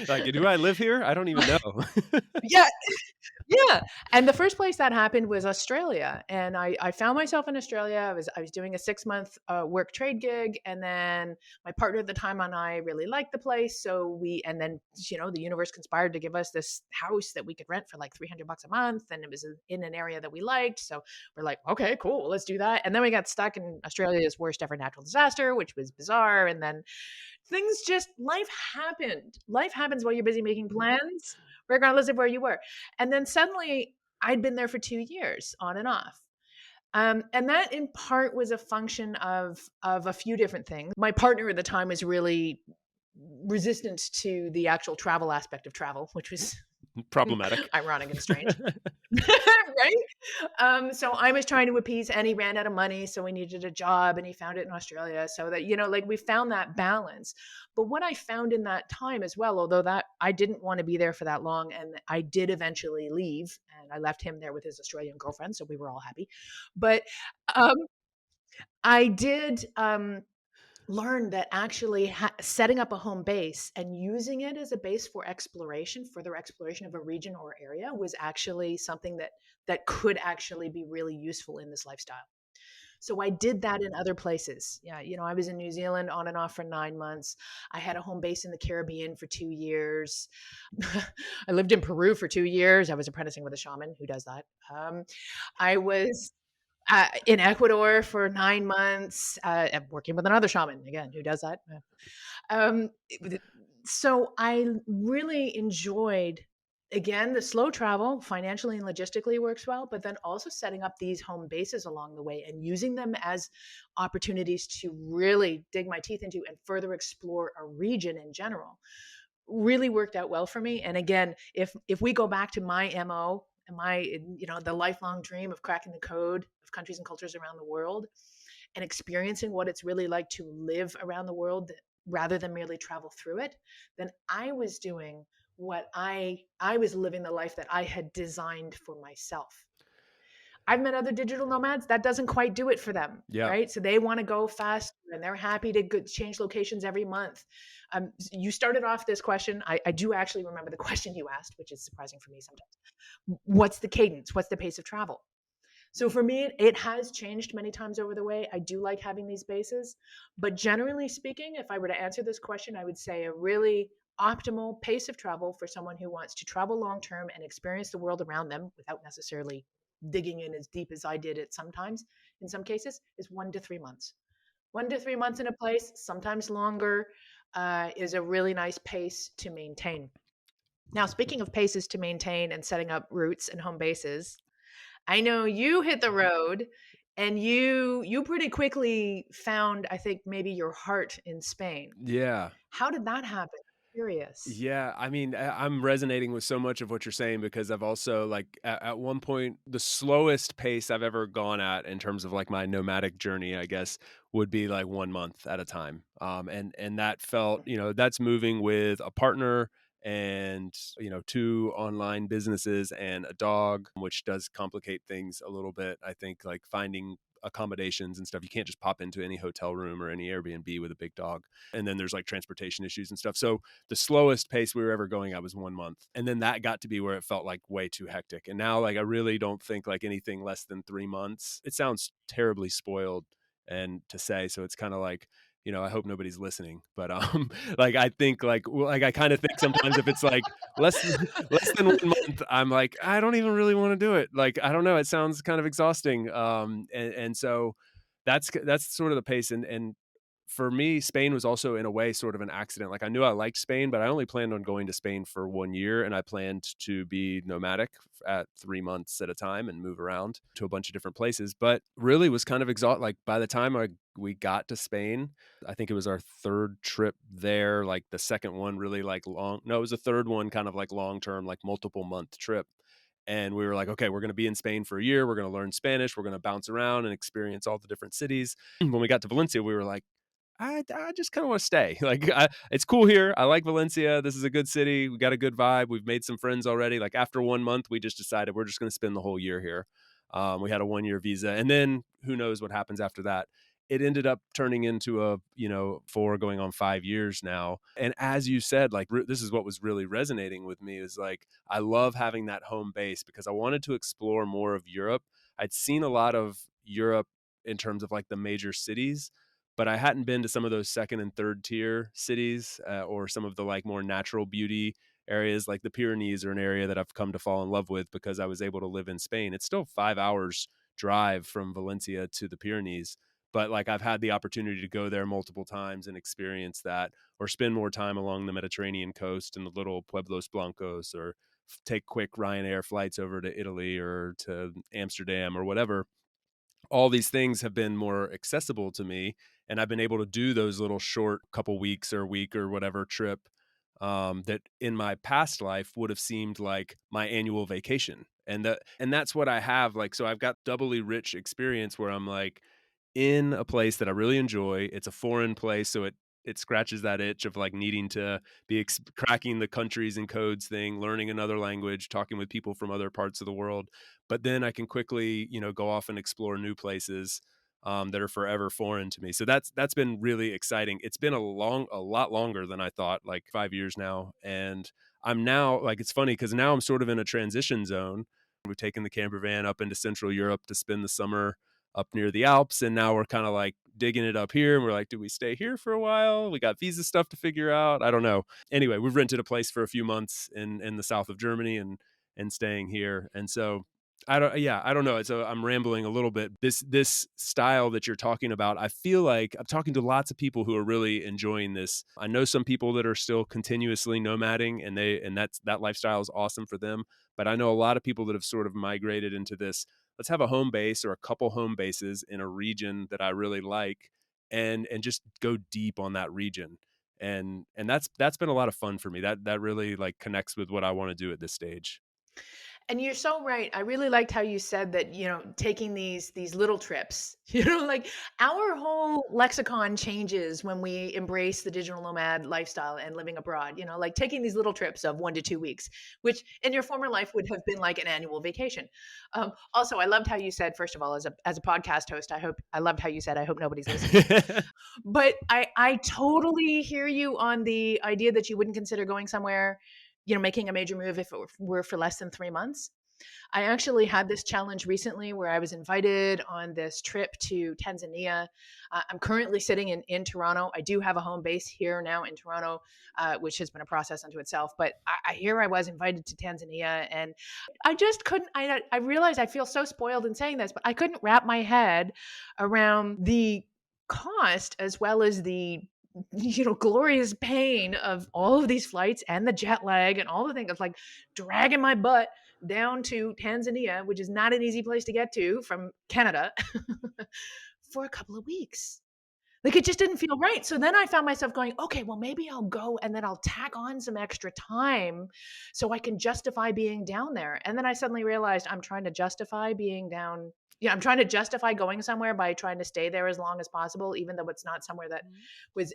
Like, do I live here? I don't even know. Yeah, yeah, and the first place that happened was Australia, and I found myself in Australia. I was doing a 6-month work trade gig, and then my partner at the time and I really liked the place, so and then the universe conspired to give us this house that we could rent for like $300 a month, and it was in an area that we liked. So we're like, okay, cool, let's do that. And then we got stuck in Australia's worst ever natural disaster, which was bizarre, and then things just life happened. Life happens while you're busy making plans, regardless of where you were. And then suddenly I'd been there for 2 years on and off. And that in part was a function of a few different things. My partner at the time was really resistant to the actual travel aspect of travel, which was Problematic. ironic and strange. Right? So I was trying to appease, and he ran out of money, so we needed a job, and he found it in Australia. So that like we found that balance. But what I found in that time as well, although that I didn't want to be there for that long, and I did eventually leave, and I left him there with his Australian girlfriend, so we were all happy. But um, I did. Learned that actually setting up a home base and using it as a base for exploration, further exploration of a region or area, was actually something that could actually be really useful in this lifestyle. So I did that in other places. Yeah, I was in New Zealand on and off for 9 months. I had a home base in the Caribbean for 2 years. I lived in Peru for 2 years. I was apprenticing with a shaman who does that. I was in Ecuador for 9 months, working with another shaman again who does that. Um, so I really enjoyed, again, the slow travel financially and logistically works well, but then also setting up these home bases along the way and using them as opportunities to really dig my teeth into and further explore a region in general really worked out well for me. And again, if we go back to my MO and the lifelong dream of cracking the code of countries and cultures around the world and experiencing what it's really like to live around the world rather than merely travel through it, then I was doing what I was living the life that I had designed for myself. I've met other digital nomads that doesn't quite do it for them, Yeah. right? So they want to go faster and they're happy to change locations every month. You started off this question. I do actually remember the question you asked, which is surprising for me sometimes. What's the cadence? What's the pace of travel? So for me, it has changed many times over the way. I do like having these bases, but generally speaking, if I were to answer this question, I would say a really optimal pace of travel for someone who wants to travel long term and experience the world around them without necessarily digging in as deep as I did it sometimes in some cases is 1 to 3 months. 1 to 3 months in a place, sometimes longer, is a really nice pace to maintain. Now, speaking of paces to maintain and setting up routes and home bases, I know you hit the road and you pretty quickly found, I think, maybe your heart in Spain. Yeah. How did that happen? Curious. Yeah, I mean, I'm resonating with so much of what you're saying because I've also like at one point the slowest pace I've ever gone at in terms of like my nomadic journey, I guess, would be like 1 month at a time. And that felt, that's moving with a partner and two online businesses and a dog, which does complicate things a little bit. I think like finding accommodations and stuff. You can't just pop into any hotel room or any Airbnb with a big dog. And then there's like transportation issues and stuff. So the slowest pace we were ever going at was 1 month. And then that got to be where it felt like way too hectic. And now like I really don't think like anything less than 3 months. It sounds terribly spoiled and to say. So it's kind of like, I hope nobody's listening, but like I think like I kind of think sometimes if it's like less than 1 month, I'm like I don't even really want to do it. Like I don't know, it sounds kind of exhausting. And so that's sort of the pace. And for me, Spain was also in a way sort of an accident. Like I knew I liked Spain, but I only planned on going to Spain for 1 year, and I planned to be nomadic at 3 months at a time and move around to a bunch of different places. But really was kind of exhausted. Like by the time we got to Spain, I think it was our third trip there. Like the second one really like long. No, it was the third one kind of like long term, like multiple month trip. And we were like, okay, we're going to be in Spain for a year. We're going to learn Spanish. We're going to bounce around and experience all the different cities. When we got to Valencia, we were like, I just kind of want to stay. Like, it's cool here. I like Valencia. This is a good city. We got a good vibe. We've made some friends already. Like, after 1 month, we just decided we're just going to spend the whole year here. We had a 1 year visa, and then who knows what happens after that. It ended up turning into a, 4 going on 5 years now. And as you said, like, this is what was really resonating with me, is like, I love having that home base because I wanted to explore more of Europe. I'd seen a lot of Europe in terms of like the major cities, but I hadn't been to some of those second and third tier cities, or some of the like more natural beauty areas. Like the Pyrenees are an area that I've come to fall in love with because I was able to live in Spain. It's still 5 hours drive from Valencia to the Pyrenees, but like I've had the opportunity to go there multiple times and experience that, or spend more time along the Mediterranean coast in the little Pueblos Blancos, or take quick Ryanair flights over to Italy or to Amsterdam or whatever. All these things have been more accessible to me, and I've been able to do those little short couple weeks or week or whatever trip, that in my past life would have seemed like my annual vacation. And that's what I have. Like, so I've got doubly rich experience where I'm like in a place that I really enjoy. It's a foreign place, so it scratches that itch of like needing to be cracking the countries and codes thing, learning another language, talking with people from other parts of the world. But then I can quickly, go off and explore new places, that are forever foreign to me. So that's been really exciting. It's been a lot longer than I thought, like 5 years now. And I'm now, like, it's funny because now I'm sort of in a transition zone. We've taken the camper van up into Central Europe to spend the summer up near the Alps. And now we're kind of like digging it up here. And we're like, do we stay here for a while? We got visa stuff to figure out. I don't know. Anyway, we've rented a place for a few months in the south of Germany, and staying here. And so I don't know. So I'm rambling a little bit. This style that you're talking about, I feel like I'm talking to lots of people who are really enjoying this. I know some people that are still continuously nomading, and that lifestyle is awesome for them. But I know a lot of people that have sort of migrated into this. Let's have a home base or a couple home bases in a region that I really like, and just go deep on that region. And that's been a lot of fun for me. That really like connects with what I want to do at this stage. And you're so right. I really liked how you said that, taking these little trips, like our whole lexicon changes when we embrace the digital nomad lifestyle and living abroad, like taking these little trips of 1 to 2 weeks, which in your former life would have been like an annual vacation. Also, I loved how you said, first of all, as a podcast host, I loved how you said, I hope nobody's listening. But I totally hear you on the idea that you wouldn't consider going somewhere, making a major move if it were for less than 3 months. I actually had this challenge recently where I was invited on this trip to Tanzania. I'm currently sitting in Toronto. I do have a home base here now in Toronto, which has been a process unto itself. But here I was invited to Tanzania, and I just couldn't. I realize I feel so spoiled in saying this, but I couldn't wrap my head around the cost as well as the glorious pain of all of these flights and the jet lag and all the things of like dragging my butt down to Tanzania, which is not an easy place to get to from Canada, for a couple of weeks. Like it just didn't feel right. So then I found myself going, okay, well, maybe I'll go and then I'll tack on some extra time so I can justify being down there. And then I suddenly realized I'm trying to justify being down. Yeah, I'm trying to justify going somewhere by trying to stay there as long as possible, even though it's not somewhere that was,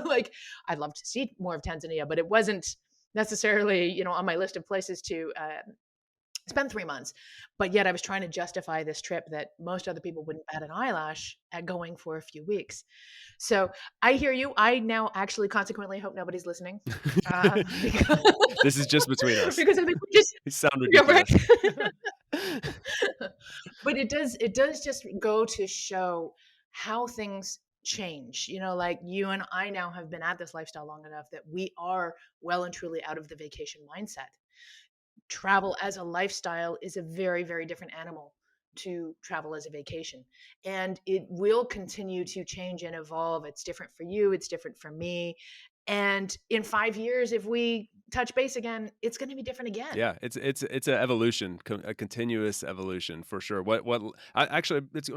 like I'd love to see more of Tanzania, but it wasn't necessarily, on my list of places to spend 3 months. But yet I was trying to justify this trip that most other people wouldn't bat an eyelash at going for a few weeks. So I hear you. I now actually consequently hope nobody's listening. Because, This is just between us. because I think we just, You sound yeah, ridiculous. right. But it does just go to show how things change. Like you and I now have been at this lifestyle long enough that we are well and truly out of the vacation mindset. Travel as a lifestyle is a very, very different animal to travel as a vacation. And it will continue to change and evolve. It's different for you, it's different for me. And in 5 years, if we touch base again, it's going to be different again. Yeah, it's an evolution, a continuous evolution for sure. I'm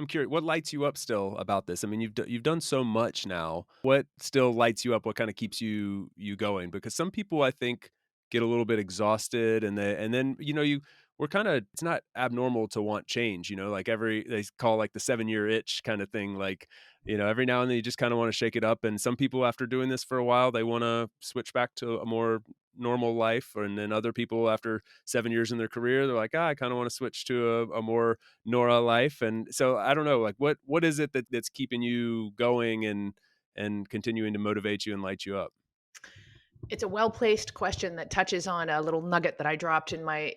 curious, what lights you up still about this? I mean, you've done so much now. What still lights you up? What kind of keeps you going? Because some people, I think, get a little bit exhausted, and then we're kind of, it's not abnormal to want change, like they call like the 7-year itch kind of thing. Like, every now and then you just kind of want to shake it up. And some people, after doing this for a while, they want to switch back to a more normal life. And then other people, after 7 years in their career, they're like, I kind of want to switch to a more Nora life. And so I don't know, like what is it that's keeping you going and continuing to motivate you and light you up? It's a well-placed question that touches on a little nugget that I dropped in my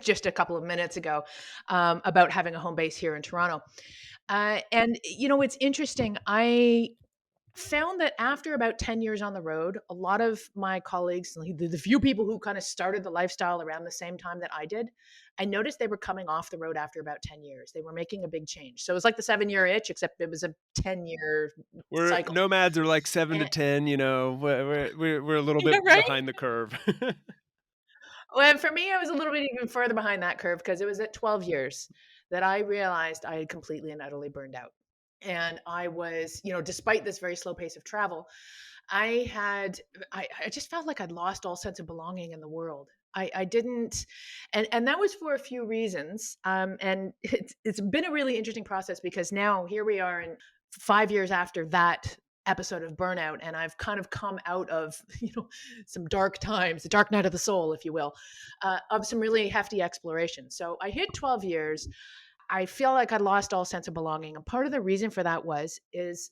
just a couple of minutes ago, about having a home base here in Toronto. And it's interesting. I found that after about 10 years on the road, a lot of my colleagues, like the few people who kind of started the lifestyle around the same time that I did, I noticed they were coming off the road after about 10 years. They were making a big change. So it was like the 7-year itch, except it was a 10-year We're cycle. nomads are like 7 to And, 10, we're a little bit yeah, right. behind the curve. Well, for me, I was a little bit even further behind that curve because it was at 12 years that I realized I had completely and utterly burned out. And I was, despite this very slow pace of travel, I just felt like I'd lost all sense of belonging in the world. I didn't, and that was for a few reasons. And it's been a really interesting process because now here we are in 5 years after that episode of burnout, and I've kind of come out of some dark times, the dark night of the soul, if you will, of some really hefty exploration. So I hit 12 years. I feel like I lost all sense of belonging. And part of the reason for that is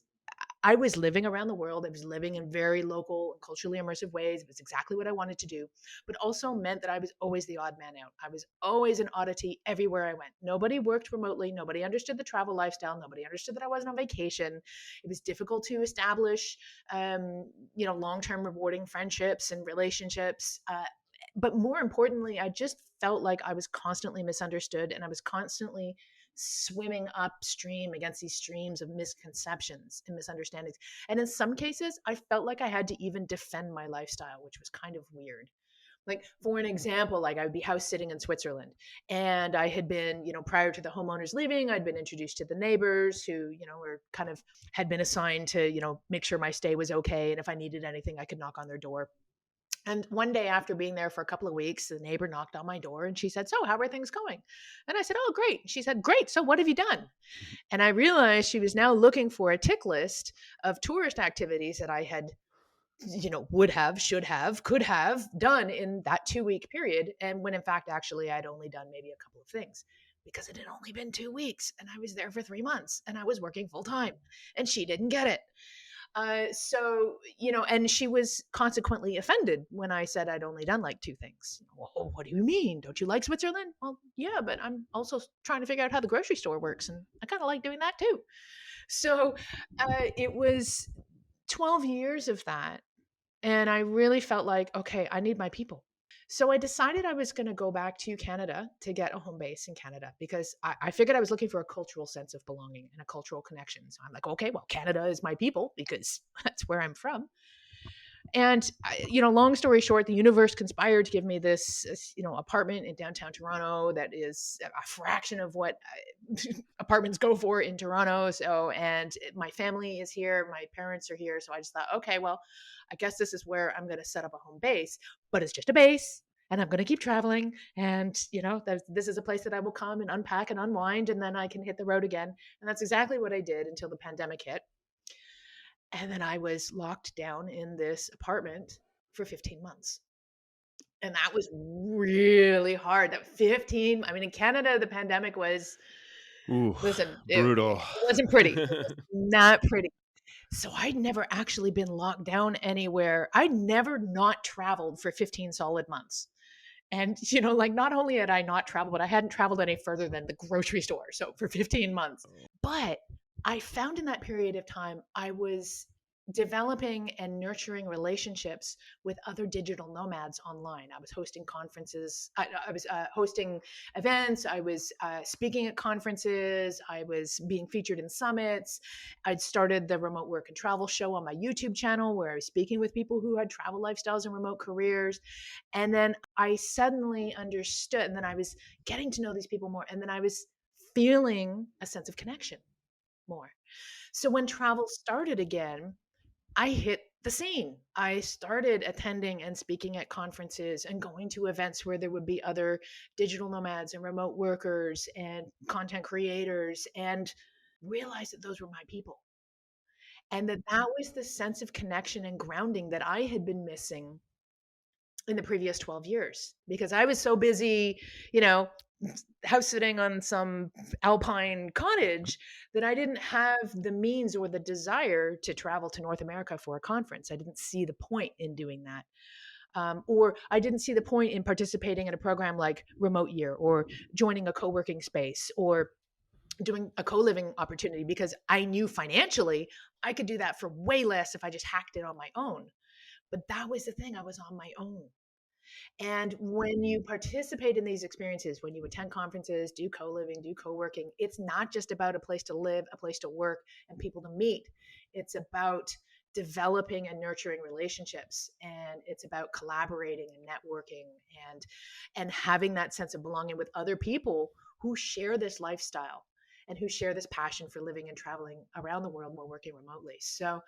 I was living around the world. I was living in very local and culturally immersive ways. It was exactly what I wanted to do, but also meant that I was always the odd man out. I was always an oddity everywhere I went. Nobody worked remotely. Nobody understood the travel lifestyle. Nobody understood that I wasn't on vacation. It was difficult to establish, long-term rewarding friendships and relationships. But more importantly, I just felt like I was constantly misunderstood, and I was constantly swimming upstream against these streams of misconceptions and misunderstandings. And in some cases, I felt like I had to even defend my lifestyle, which was kind of weird. Like, for an example, like I would be house sitting in Switzerland, and I had been, prior to the homeowners leaving, I'd been introduced to the neighbors who, were kind of had been assigned to, make sure my stay was okay. And if I needed anything, I could knock on their door. And one day after being there for a couple of weeks, the neighbor knocked on my door and she said, "So, how are things going?" And I said, "Oh, great." She said, "Great. So, what have you done?" And I realized she was now looking for a tick list of tourist activities that I had, would have, should have, could have done in that 2 week period. And when in fact, actually, I'd only done maybe a couple of things because it had only been 2 weeks and I was there for 3 months and I was working full time and she didn't get it. And she was consequently offended when I said I'd only done like two things. "Well, what do you mean? Don't you like Switzerland?" "Well, yeah, but I'm also trying to figure out how the grocery store works, and I kind of like doing that too." So it was 12 years of that. And I really felt like, okay, I need my people. So I decided I was going to go back to Canada to get a home base in Canada because I figured I was looking for a cultural sense of belonging and a cultural connection. So I'm like, okay, well, Canada is my people because that's where I'm from. And long story short, the universe conspired to give me this apartment in downtown Toronto that is a fraction of what apartments go for in Toronto. So, and my family is here, my parents are here. So I just thought, okay, well, I guess this is where I'm going to set up a home base, but it's just a base. And I'm going to keep traveling. And, this is a place that I will come and unpack and unwind, and then I can hit the road again. And that's exactly what I did until the pandemic hit. And then I was locked down in this apartment for 15 months. And that was really hard. That 15, I mean, in Canada, the pandemic was, Ooh, listen, brutal. it wasn't pretty. It was not pretty. So I'd never actually been locked down anywhere. I'd never not traveled for 15 solid months. And, like not only had I not traveled, but I hadn't traveled any further than the grocery store. So for 15 months. But I found in that period of time, I was developing and nurturing relationships with other digital nomads online. I was hosting conferences. I was hosting events. I was speaking at conferences. I was being featured in summits. I'd started the remote work and travel show on my YouTube channel where I was speaking with people who had travel lifestyles and remote careers. And then I suddenly understood, and then I was getting to know these people more. And then I was feeling a sense of connection more. So when travel started again, I hit the scene. I started attending and speaking at conferences and going to events where there would be other digital nomads and remote workers and content creators, and realized that those were my people. And that was the sense of connection and grounding that I had been missing in the previous 12 years, because I was so busy, you know, house sitting on some alpine cottage, that I didn't have the means or the desire to travel to North America for a conference. I didn't see the point in doing that. Or I didn't see the point in participating in a program like Remote Year, or joining a co working space, or doing a co living opportunity, because I knew financially I could do that for way less if I just hacked it on my own. But that was the thing, I was on my own. And when you participate in these experiences, when you attend conferences, do co living, do co working, it's not just about a place to live, a place to work, and people to meet. It's about developing and nurturing relationships, and it's about collaborating and networking, and having that sense of belonging with other people who share this lifestyle and who share this passion for living and traveling around the world while working remotely. So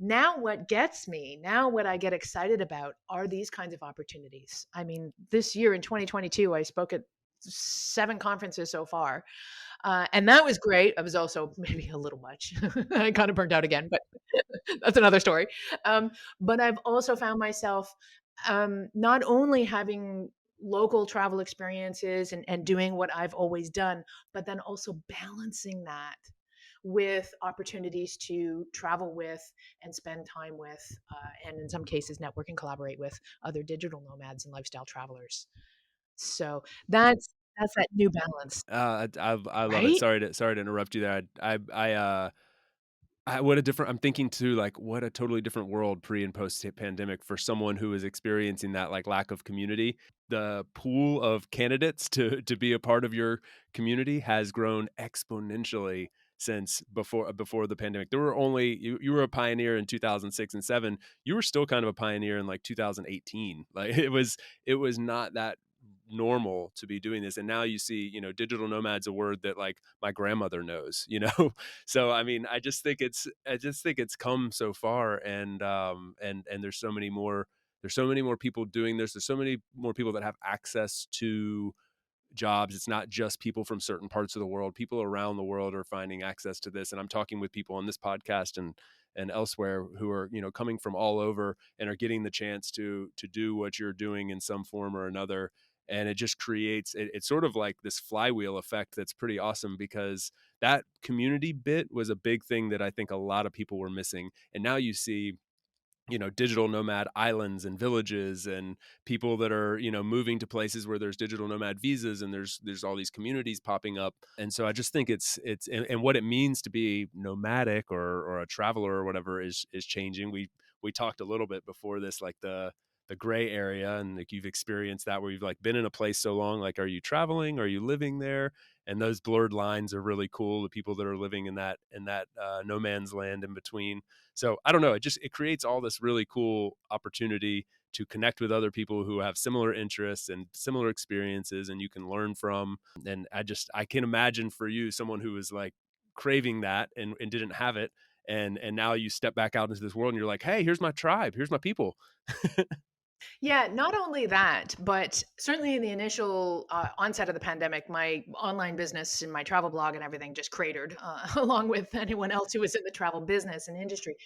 now what gets me, now what I get excited about, are these kinds of opportunities. I mean, this year in 2022, I spoke at 7 conferences so far. And that was great. It was also maybe a little much. I kind of burned out again, but that's another story. But I've also found myself not only having local travel experiences and doing what I've always done, but then also balancing that with opportunities to travel with and spend time with, and in some cases, network and collaborate with other digital nomads and lifestyle travelers. So that's that new balance, I love it. right? Sorry to interrupt you there. What a different. I'm thinking too, like what a totally different world pre and post pandemic for someone who is experiencing that like lack of community. The pool of candidates to be a part of your community has grown exponentially since before the pandemic. There were only you were a pioneer in 2006 and 7. You were still kind of a pioneer in like 2018. Like it was not that normal to be doing this, and now you see, digital nomads, a word that like my grandmother knows, so I mean, I just think it's come so far, and there's so many more people doing this. There's so many more people that have access to jobs. It's not just people from certain parts of the world. People around the world are finding access to this. And I'm talking with people on this podcast and elsewhere who are, coming from all over and are getting the chance to do what you're doing in some form or another. And it just creates it's sort of like this flywheel effect that's pretty awesome, because that community bit was a big thing that I think a lot of people were missing. And now you see, digital nomad islands and villages, and people that are, moving to places where there's digital nomad visas, and there's all these communities popping up. And so I just think and what it means to be nomadic or a traveler or whatever is changing. We talked a little bit before this, like the gray area, and like you've experienced that, where you've like been in a place so long, like, are you traveling, are you living there? And those blurred lines are really cool, the people that are living in that no man's land in between. So I don't know, it creates all this really cool opportunity to connect with other people who have similar interests and similar experiences, and you can learn from. And I can imagine for you, someone who is like craving that and didn't have it, and now you step back out into this world and you're like, hey, here's my tribe, here's my people. Yeah, not only that, but certainly in the initial onset of the pandemic, my online business and my travel blog and everything just cratered, along with anyone else who was in the travel business and industry.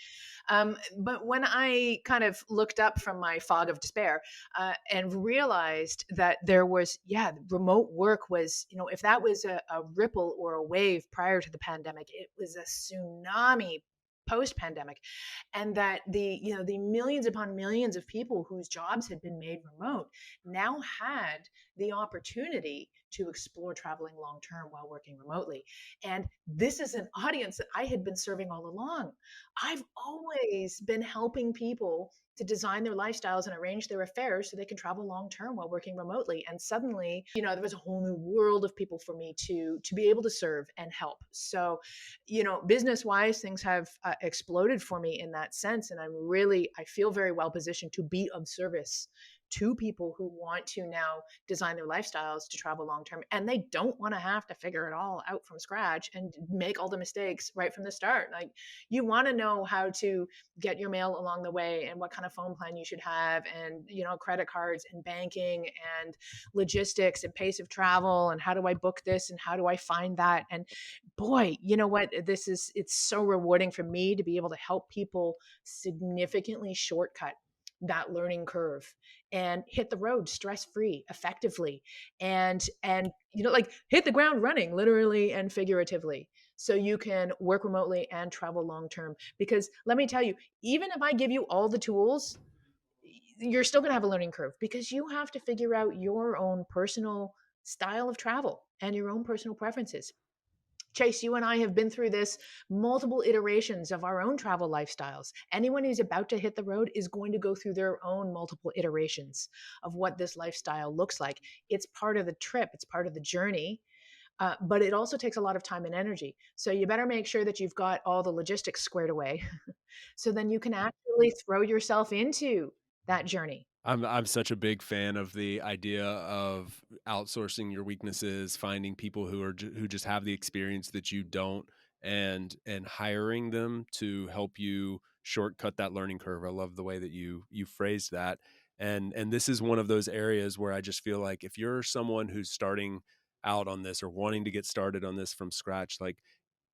But when I kind of looked up from my fog of despair, and realized that there was, yeah, remote work was, if that was a ripple or a wave prior to the pandemic, it was a tsunami post pandemic. And that the millions upon millions of people whose jobs had been made remote now had the opportunity to explore traveling long term while working remotely. And this is an audience that I had been serving all along. I've always been helping people to design their lifestyles and arrange their affairs so they can travel long term while working remotely. And suddenly, there was a whole new world of people for me to be able to serve and help. So, business wise, things have exploded for me in that sense, and I feel very well positioned to be of service to people who want to now design their lifestyles to travel long term, and they don't want to have to figure it all out from scratch and make all the mistakes right from the start. Like, you want to know how to get your mail along the way, and what kind of phone plan you should have, and credit cards and banking and logistics and pace of travel, and how do I book this and how do I find that. And boy, you know what, it's so rewarding for me to be able to help people significantly shortcut that learning curve and hit the road stress free effectively, and like hit the ground running, literally and figuratively, so you can work remotely and travel long term. Because let me tell you, even if I give you all the tools, you're still going to have a learning curve, because you have to figure out your own personal style of travel and your own personal preferences. Chase, you and I have been through this multiple iterations of our own travel lifestyles. Anyone who's about to hit the road is going to go through their own multiple iterations of what this lifestyle looks like. It's part of the trip, it's part of the journey, but it also takes a lot of time and energy. So you better make sure that you've got all the logistics squared away so then you can actually throw yourself into that journey. I'm such a big fan of the idea of outsourcing your weaknesses, finding people who just have the experience that you don't, and hiring them to help you shortcut that learning curve. I love the way that you phrased that. And this is one of those areas where I just feel like if you're someone who's starting out on this or wanting to get started on this from scratch, like,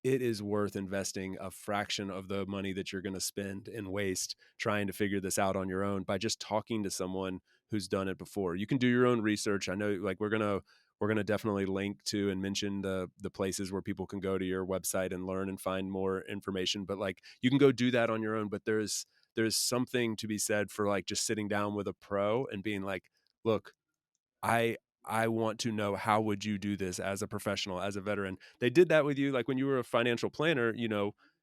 it is worth investing a fraction of the money that you're going to spend and waste trying to figure this out on your own by just talking to someone who's done it before. You can do your own research. I know, like, we're going to definitely link to and mention the places where people can go to your website and learn and find more information, but like, you can go do that on your own. But there's something to be said for like just sitting down with a pro and being like, look, I I want to know, how would you do this as a professional, as a veteran? They did that with you, like when you were a financial planner,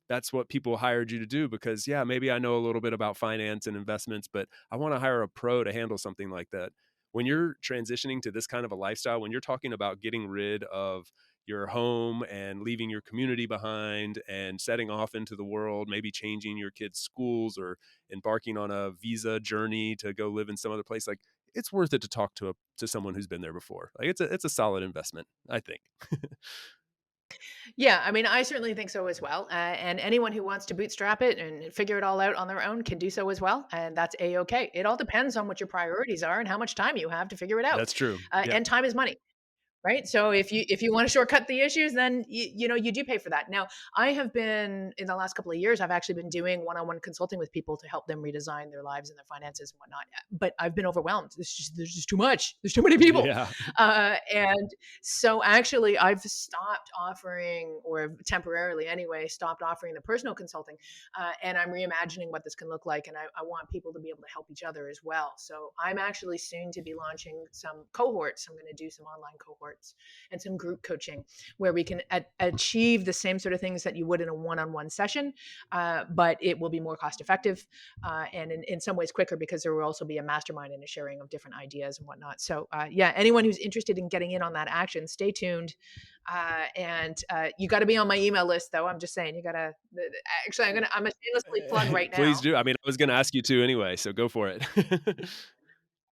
that's what people hired you to do because, yeah, maybe I know a little bit about finance and investments, but I want to hire a pro to handle something like that. When you're transitioning to this kind of a lifestyle, when you're talking about getting rid of your home and leaving your community behind and setting off into the world, maybe changing your kids' schools or embarking on a visa journey to go live in some other place, like, it's worth it to talk to someone who's been there before. Like, it's a solid investment, I think. Yeah, I mean, I certainly think so as well. And anyone who wants to bootstrap it and figure it all out on their own can do so as well. And that's A-OK. It all depends on what your priorities are and how much time you have to figure it out. That's true. Yeah. And time is money. Right. So if you want to shortcut the issues, then you do pay for that. Now, I have been in the last couple of years, I've actually been doing one-on-one consulting with people to help them redesign their lives and their finances and whatnot. But I've been overwhelmed. There's just too much. There's too many people. Yeah. And so actually I've stopped offering, or temporarily anyway, stopped offering the personal consulting. And I'm reimagining what this can look like. And I want people to be able to help each other as well. So I'm actually soon to be launching some cohorts. I'm going to do some online cohorts and some group coaching where we can achieve the same sort of things that you would in a one-on-one session, but it will be more cost effective and in some ways quicker, because there will also be a mastermind and a sharing of different ideas and whatnot. So yeah, anyone who's interested in getting in on that action, stay tuned. And you got to be on my email list, though. I'm just saying, you got to. Actually, I'm a shamelessly plug right now. Please do. I mean, I was going to ask you to anyway, so go for it.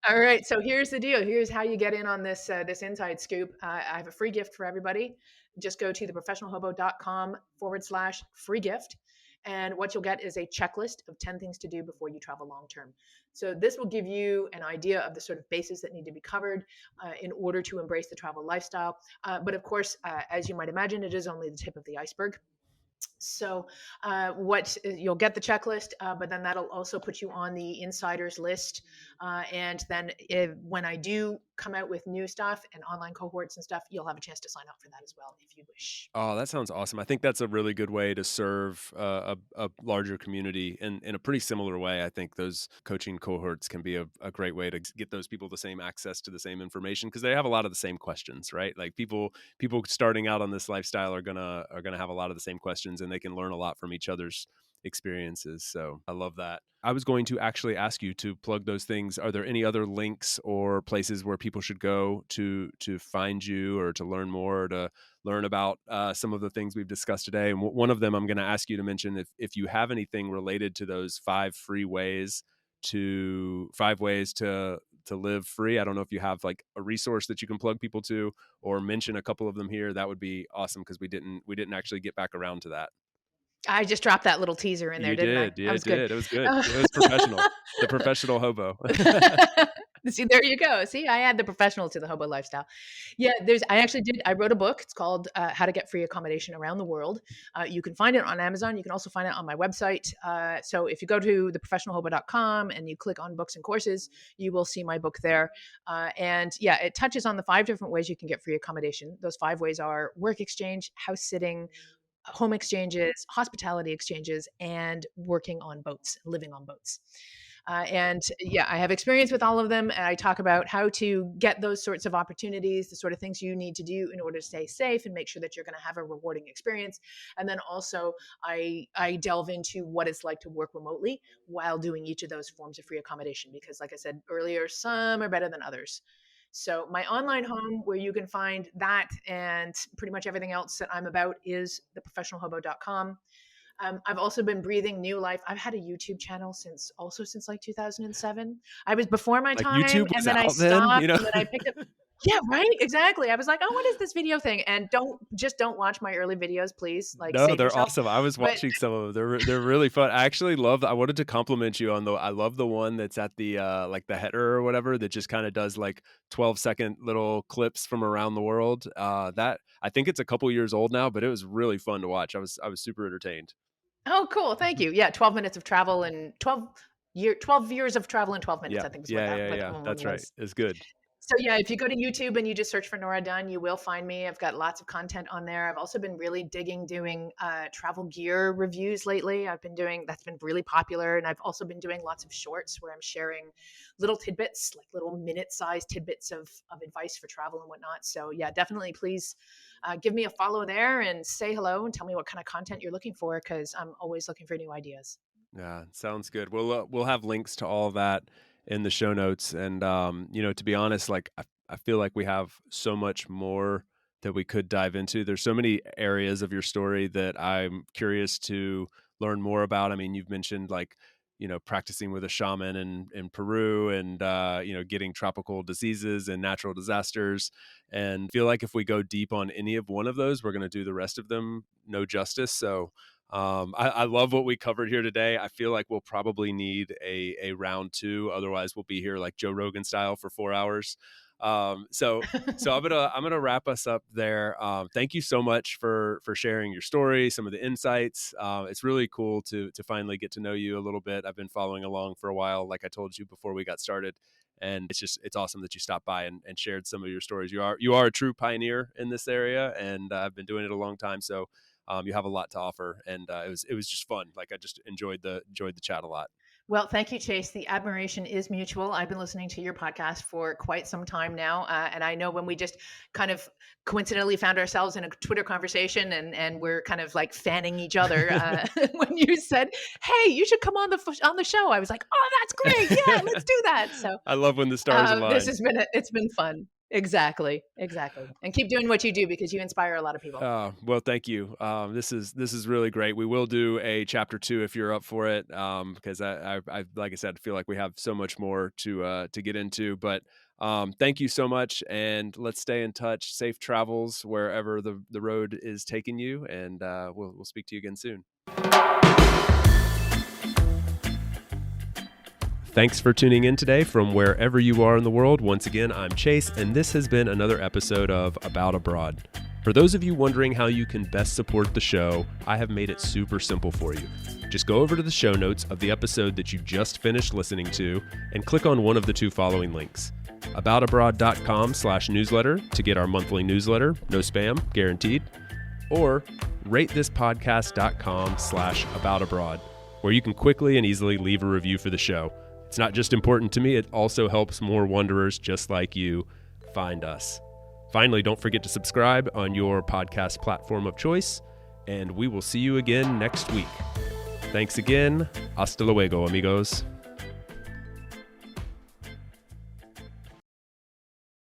All right. So here's the deal. Here's how you get in on this this inside scoop. I have a free gift for everybody. Just go to theprofessionalhobo.com/free gift. And what you'll get is a checklist of 10 things to do before you travel long term. So this will give you an idea of the sort of bases that need to be covered in order to embrace the travel lifestyle. But of course, as you might imagine, it is only the tip of the iceberg. So what you'll get the checklist, but then that'll also put you on the insiders list. And then when I do come out with new stuff and online cohorts and stuff, you'll have a chance to sign up for that as well if you wish. Oh, that sounds awesome. I think that's a really good way to serve a larger community in a pretty similar way. I think those coaching cohorts can be a great way to get those people the same access to the same information, because they have a lot of the same questions, right? Like, people starting out on this lifestyle are gonna have a lot of the same questions, and they can learn a lot from each other's experiences. So I love that. I was going to actually ask you to plug those things. Are there any other links or places where people should go to find you, or to learn more, or to learn about some of the things we've discussed today? And one of them I'm going to ask you to mention, if you have anything related to those 5 ways to live free. I don't know if you have like a resource that you can plug people to or mention a couple of them here. That would be awesome, because we didn't actually get back around to that. I just dropped that little teaser in there, You didn't I? did. Yeah, That it was good. did. It was good. It was professional. The professional hobo. See, there you go. See, I add the professional to the hobo lifestyle. Yeah, I wrote a book. It's called How to Get Free Accommodation Around the World. You can find it on Amazon. You can also find it on my website. So if you go to theprofessionalhobo.com and you click on books and courses, you will see my book there. And yeah, it touches on the 5 different ways you can get free accommodation. Those 5 ways are work exchange, house sitting, home exchanges, hospitality exchanges, and working on boats, living on boats. And yeah, I have experience with all of them. And I talk about how to get those sorts of opportunities, the sort of things you need to do in order to stay safe and make sure that you're going to have a rewarding experience. And then also I delve into what it's like to work remotely while doing each of those forms of free accommodation, because like I said earlier, some are better than others. So my online home, where you can find that and pretty much everything else that I'm about, is theprofessionalhobo.com. I've also been breathing new life. I've had a YouTube channel since like 2007. I was before my Like time, YouTube and was then I out then, stopped, and then I picked up. Yeah, right. Exactly. I was like, oh, what is this video thing? And don't watch my early videos, please. Like, No, save they're yourself. awesome. I was But watching some of them. They're really fun. I actually love. I wanted to compliment you on I love the one that's at the like the header or whatever, that just kind of does like 12-second little clips from around the world. That, I think it's a couple years old now, but it was really fun to watch. I was super entertained. oh, cool. Thank you. Yeah, 12 minutes of travel and 12 years of travel in 12 minutes. Yeah, I think is yeah, yeah, what that yeah. one That's right. was. It's good. So yeah, if you go to YouTube and you just search for Nora Dunn, you will find me. I've got lots of content on there. I've also been really doing travel gear reviews lately. That's been really popular. And I've also been doing lots of shorts where I'm sharing little tidbits, like little minute-sized tidbits of advice for travel and whatnot. So yeah, definitely please give me a follow there and say hello and tell me what kind of content you're looking for, because I'm always looking for new ideas. Yeah, sounds good. We'll have links to all of that in the show notes. And to be honest, like I feel like we have so much more that we could dive into. There's so many areas of your story that I'm curious to learn more about. I mean, you've mentioned like, practicing with a shaman in Peru, and getting tropical diseases and natural disasters. And I feel like if we go deep on any of one of those, we're going to do the rest of them no justice. So I love what we covered here today. I feel like we'll probably need a round 2. Otherwise, we'll be here like Joe Rogan style for 4 hours. So I'm gonna wrap us up there. Thank you so much for sharing your story, some of the insights. It's really cool to finally get to know you a little bit. I've been following along for a while, like I told you before we got started. And it's awesome that you stopped by and shared some of your stories. You are a true pioneer in this area, and I've been doing it a long time. So you have a lot to offer, and it was just fun. Like I just enjoyed the chat a lot. Well, thank you, Chase. The admiration is mutual. I've been listening to your podcast for quite some time now. And I know when we just kind of coincidentally found ourselves in a Twitter conversation, and we're kind of like fanning each other, when you said, hey, you should come on the show, I was like, oh, that's great. Yeah, let's do that. So I love when the stars align. It's been fun. Exactly. And keep doing what you do, because you inspire a lot of people. Well, thank you. This is really great. We will do a chapter 2 if you're up for it. Because I like I said, feel like we have so much more to get into, but thank you so much, and let's stay in touch. Safe travels wherever the road is taking you, and we'll speak to you again soon. Thanks for tuning in today from wherever you are in the world. Once again, I'm Chase, and this has been another episode of About Abroad. For those of you wondering how you can best support the show, I have made it super simple for you. Just go over to the show notes of the episode that you just finished listening to and click on one of the 2 following links. aboutabroad.com/newsletter to get our monthly newsletter, no spam, guaranteed, or ratethispodcast.com/aboutabroad, where you can quickly and easily leave a review for the show. It's not just important to me, it also helps more wanderers just like you find us. Finally, don't forget to subscribe on your podcast platform of choice, and we will see you again next week. Thanks again. Hasta luego, amigos.